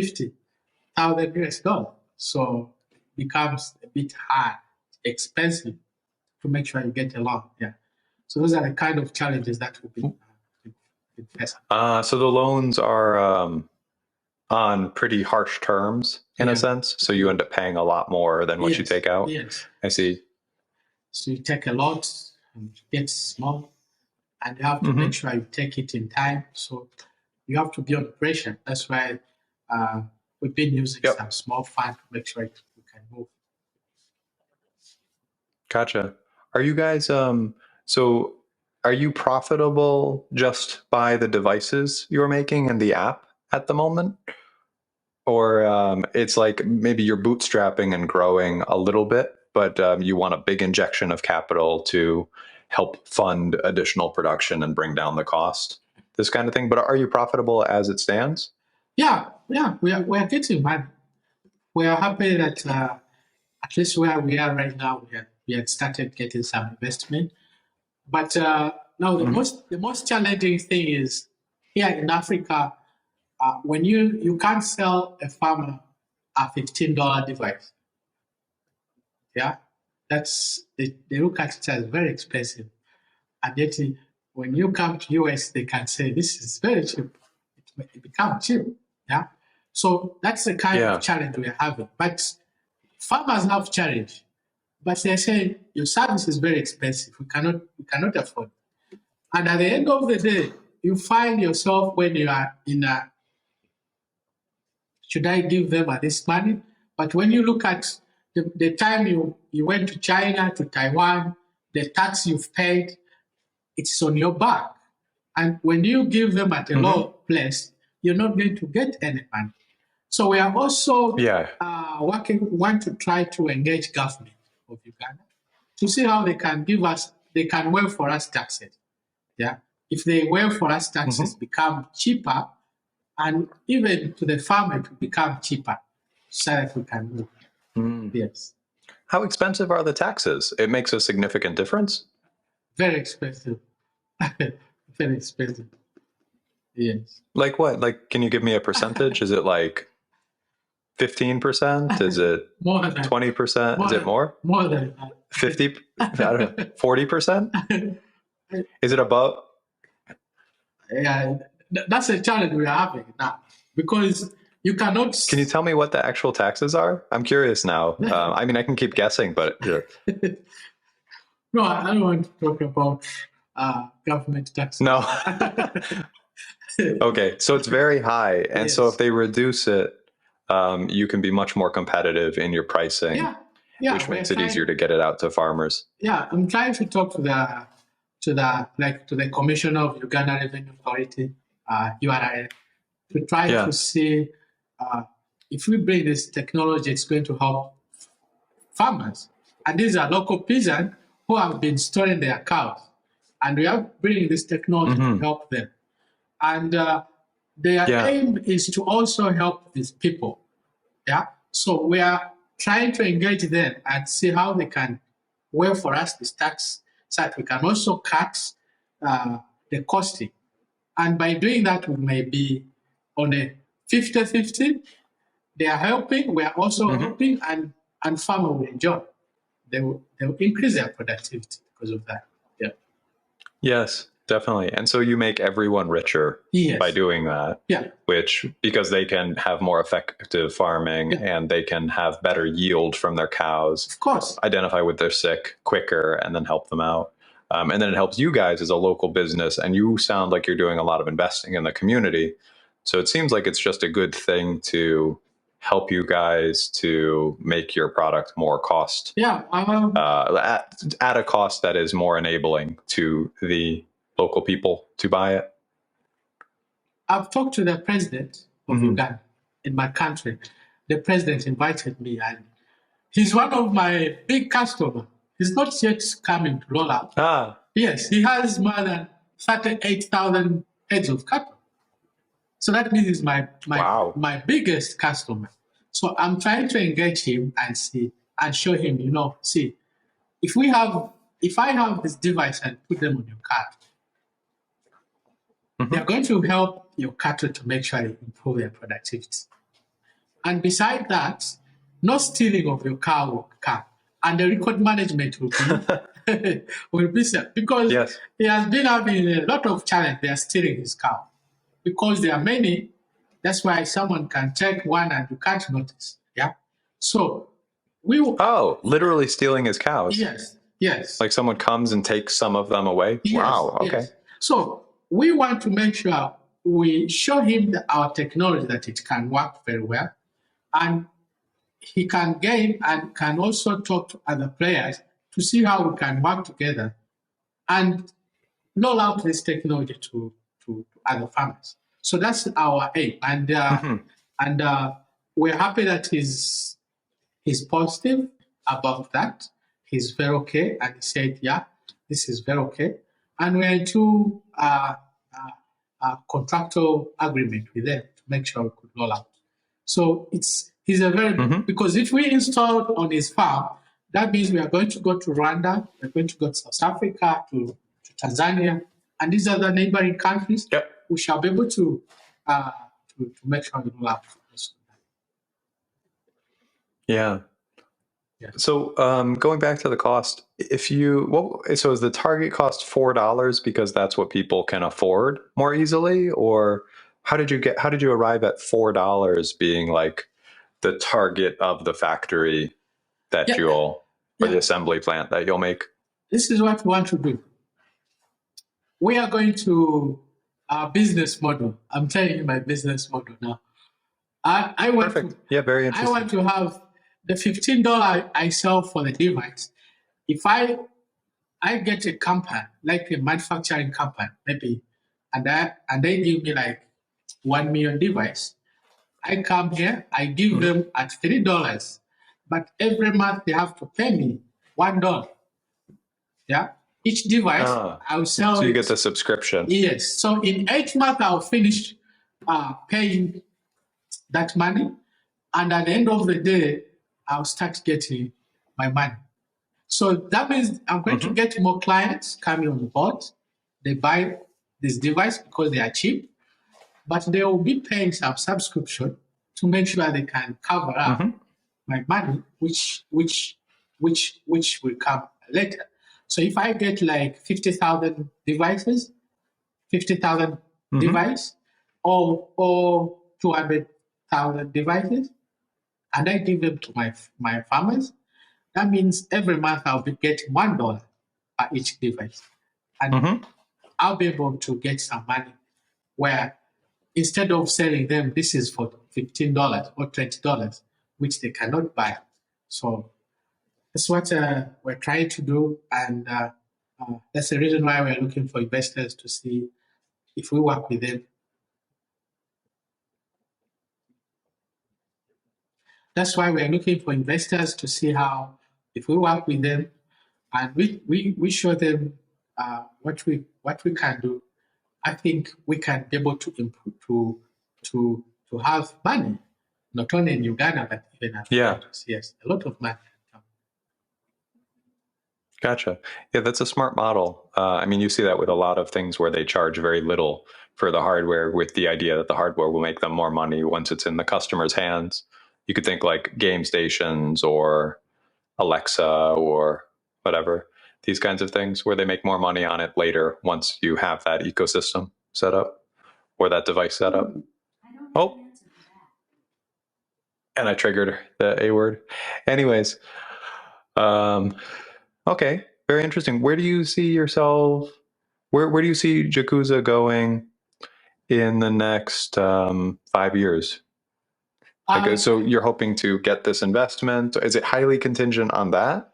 750,000 US dollar. So it becomes a bit hard, expensive to make sure you get a loan. Yeah. So those are the kind of challenges that we've been facing. So the loans are on pretty harsh terms in a Yeah. sense. So you end up paying a lot more than what you Yes. take out. Yes. I see. So you take a lot and it gets small, and you have to make Mm-hmm. sure you take it in time. So you have to be on pressure. That's why we've been using Yep. some small fund to make sure we can move. Gotcha. Are you guys so are you profitable just by the devices you're making and the app at the moment? Or it's like maybe you're bootstrapping and growing a little bit, but you want a big injection of capital to help fund additional production and bring down the cost, this kind of thing. But are you profitable as it stands? Yeah, yeah, we are getting money. We are happy that at least where we are right now, we had started getting some investment. But now Mm-hmm. the most challenging thing is here in Africa, when you can't sell a farmer a $15 device. Yeah, that's they look at it as very expensive, and yet when you come to US, they can say this is very cheap. It becomes cheap. Yeah, so that's the kind of Yeah. challenge we're having. But farmers have challenge, but they're saying your service is very expensive. We cannot afford. And at the end of the day, you find yourself when you are in a should I give them this money? But when you look at the time you went to China, to Taiwan, the tax you've paid, it's on your back. And when you give them at a Mm-hmm. low place, you're not going to get any money. So we are also Yeah. want to try to engage government of Uganda to see how they can waive for us taxes. Yeah. If they waive for us taxes Mm-hmm. become cheaper, and even to the farmer it will become cheaper so that we can move. Mm. Yes. How expensive are the taxes? It makes a significant difference. Very expensive. Very expensive. Yes. Like what? Like, can you give me a percentage? Is it like 15%? Is it More than 20%? Is it more, more? more than 50? I don't know. 40%? that. Is it above? Yeah, that's a challenge we are having now because you cannot. Can you tell me what the actual taxes are? I'm curious now. I mean, I can keep guessing, but yeah. No, I don't want to talk about government taxes. No. Okay, so it's very high, and so if Yes. they reduce it, you can be much more competitive in your pricing, Yeah, yeah, which we're makes it trying. easier to get it out to farmers. Yeah, I'm trying to talk to the Commissioner of Uganda Revenue Authority, URI, to try to Yeah. see if we bring this technology, it's going to help farmers And these are local peasants who have been storing their cows. And we are bringing this technology to help them. And their aim is to also help these people. Yeah. So we are trying to engage them and see how they can waive for us this tax so that we can also cut the costing. And by doing that, we may be on a 50-50. They are helping, we are also helping, and farmer will enjoy. They'll increase their productivity because of that. Yeah. Yes, definitely. And so you make everyone richer by doing that. Yeah. Which, because they can have more effective farming and they can have better yield from their cows. Of course. Identify with their sick quicker and then help them out. And then it helps you guys as a local business. And you sound like you're doing a lot of investing in the community. So it seems like it's just a good thing to help you guys to make your product more cost. Yeah. At a cost that is more enabling to the local people to buy it. I've talked to the president of Uganda in my country. The president invited me, and he's one of my big customers. He's not yet coming to roll out. Yes, he has more than 38,000 heads of cattle. So that means he's my biggest customer. So I'm trying to engage him and see and show him, see, if I have this device and put them on your cart, they're going to help your cattle to make sure they improve their productivity. And beside that, no stealing of your cow will come. And the record management will be, will be set. Because he has been having a lot of challenge. They are stealing his cow. Because there are many, that's why someone can take one and you can't notice. Yeah. So literally stealing his cows. Yes. Like someone comes and takes some of them away. Yes, wow. Okay. Yes. So we want to make sure we show him our technology that it can work very well, and he can gain and can also talk to other players to see how we can work together and roll out this technology to other farmers. So that's our aim, and we're happy that he's positive about that. He's very okay, and he said, "Yeah, this is very okay." And we're into a contractual agreement with them to make sure we could roll out. So he's a very because if we install on his farm, that means we are going to go to Rwanda, we're going to go to South Africa, to Tanzania, and these other neighboring countries. Yep. We shall be able to make sure we roll out. Yeah. So going back to the cost, so is the target cost $4 because that's what people can afford more easily, or how did you arrive at $4 being like the target of the factory that or the assembly plant that you'll make? This is what we want to do. We are going to our business model. I'm telling you my business model now. I want Perfect. Very interesting. I want to have the $15 I sell for the device. If I get a company, like a manufacturing company, maybe, and they give me like 1 million device, I come here, I give them at $3, but every month they have to pay me $1. Yeah, each device I'll sell. So you get the subscription. Yes. So in 8 months I'll finish paying that money, and at the end of the day, I'll start getting my money. So that means I'm going to get more clients coming on board. They buy this device because they are cheap, but they will be paying some subscription to make sure they can cover up my money, which will come later. So if I get like 50,000 devices, 50,000 devices, or 200,000 devices, and I give them to my farmers, that means every month I'll be getting $1 per each device. And I'll be able to get some money where instead of selling them, this is for $15 or $20, which they cannot buy. So that's what we're trying to do. And that's the reason why we're looking for investors to see if we work with them. That's why we're looking for investors to see how if we work with them and we show them what we can do, I think we can be able to improve to have money, not only in Uganda but even other countries. Yes, a lot of money can come. Gotcha. Yeah, that's a smart model. I mean, you see that with a lot of things where they charge very little for the hardware, with the idea that the hardware will make them more money once it's in the customer's hands. You could think like game stations or Alexa or whatever, these kinds of things where they make more money on it later once you have that ecosystem set up or that device set up. Oh, and I triggered the A word. Anyways, okay, very interesting. Where do you see yourself? Where do you see Jaguza going in the next 5 years? Like, so you're hoping to get this investment. Is it highly contingent on that?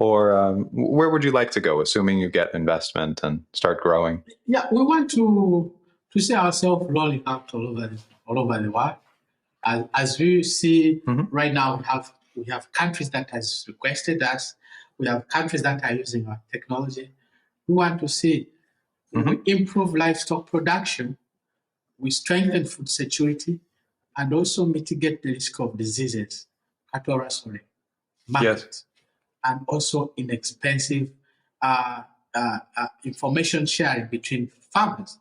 Or where would you like to go, assuming you get investment and start growing? Yeah, we want to see ourselves rolling out all over the world. As we see right now, we have countries that has requested us. We have countries that are using our technology. We want to see we improve livestock production, we strengthen food security, and also mitigate the risk of diseases, cattle rustling, markets, and also inexpensive information sharing between farmers.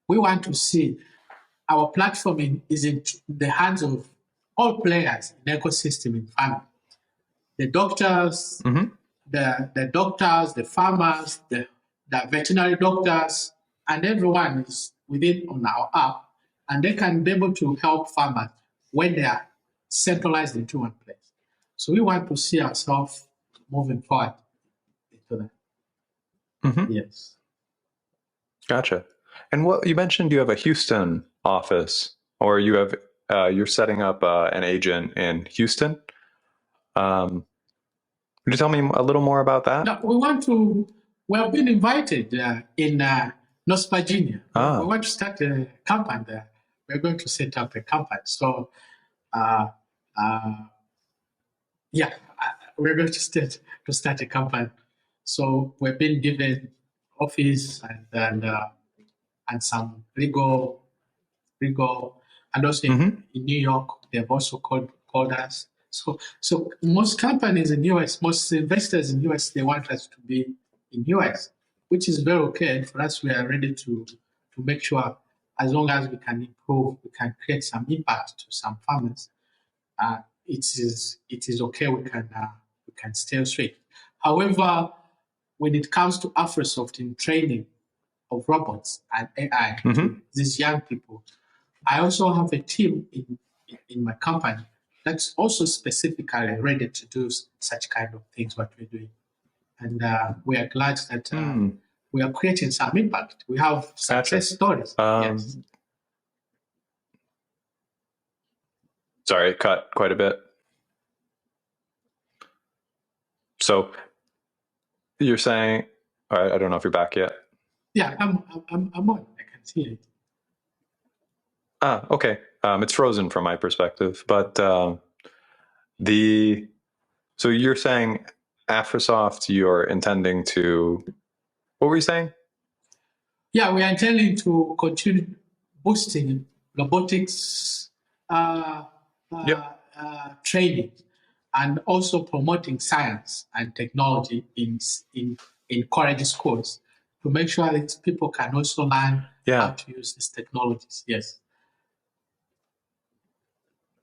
We want to see our platform is in the hands of all players in the ecosystem in farming. The doctors, the doctors, the farmers, the veterinary doctors, and everyone is within on our app, and they can be able to help farmers when they are centralized into one place. So we want to see ourselves moving forward into that. Yes. Gotcha. And what you mentioned, you have a Houston office, or you have you're setting up an agent in Houston. Could you tell me a little more about that? No, we have been invited in North Virginia. We want to start a company there. We're going to set up a company. So, we're going to start a company. So we've been given office and some legal, and also in New York, they've also called us. So most companies in US, most investors in US, they want us to be in US, which is very okay. And for us, we are ready to make sure, as long as we can improve, we can create some impact to some farmers. It is okay. We can stay straight. However, when it comes to Afrosoft in training of robots and AI to these young people, I also have a team in my company that's also specifically ready to do such kind of things what we're doing. And we are glad that we are creating some impact. We have success stories. Yes. Sorry, it cut quite a bit. So you're saying, I don't know if you're back yet. Yeah, I'm on. I can see it. Okay. It's frozen from my perspective, but so you're saying Afrosoft, you're intending to, what were you saying? Yeah, we are intending to continue boosting robotics training and also promoting science and technology in college schools to make sure that people can also learn how to use these technologies. Yes.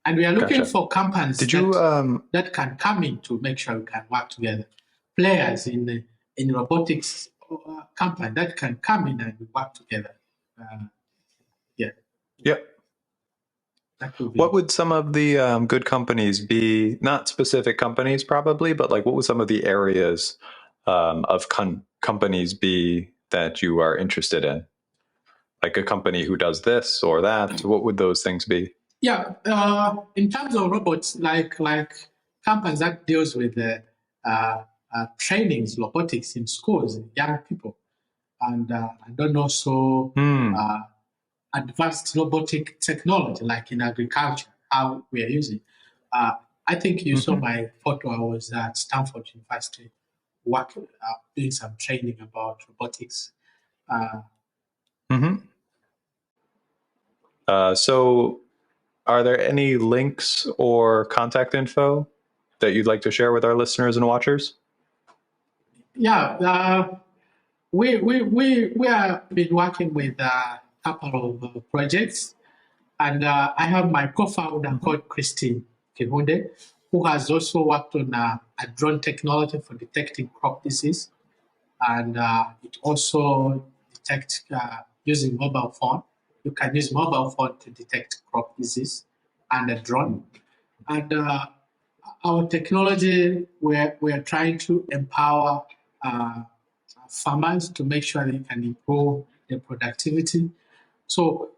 And we are looking for companies that can come in to make sure we can work together. Players in robotics company that can come in and work together. What would some of the good companies be? Not specific companies, probably, but like, what would some of the areas of companies be that you are interested in? Like a company who does this or that. What would those things be? Yeah, in terms of robots, like companies that deals with trainings, robotics in schools, young people, and then also advanced robotic technology, like in agriculture, how we are using. I think you saw my photo. I was at Stanford University working, doing some training about robotics. So are there any links or contact info that you'd like to share with our listeners and watchers? Yeah, we have been working with a couple of projects, and I have my co-founder called Christine Kihunde, who has also worked on a drone technology for detecting crop disease, and it also detects using mobile phone. You can use mobile phone to detect crop disease and a drone. And our technology, we're trying to empower farmers to make sure they can improve their productivity. So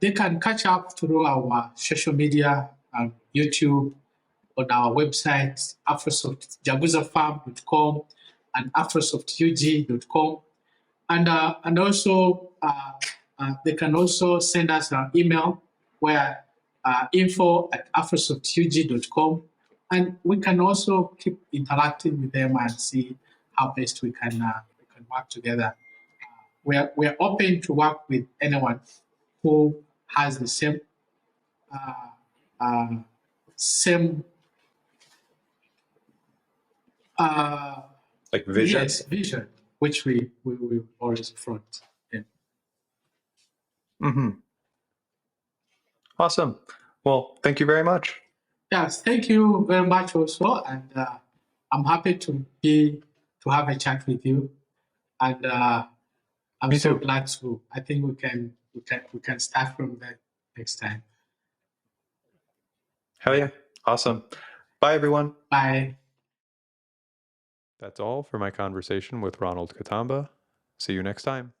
they can catch up through our social media, YouTube, on our website, Afrosoft, JaguzaFarm.com and AfrosoftUG.com. And also, they can also send us an email where info@afrosoftug.com, and we can also keep interacting with them and see how best we can work together. We're open to work with anyone who has the same same Like vision? yes, vision, which we always front. Yeah. Awesome. Well, thank you very much. Yes, thank you very much also, and I'm happy to have a chat with you, and I'm Me so too. glad to. I think we can start from there next time. Hell yeah. Awesome. Bye, everyone. Bye. That's all for my conversation with Ronald Katamba. See you next time.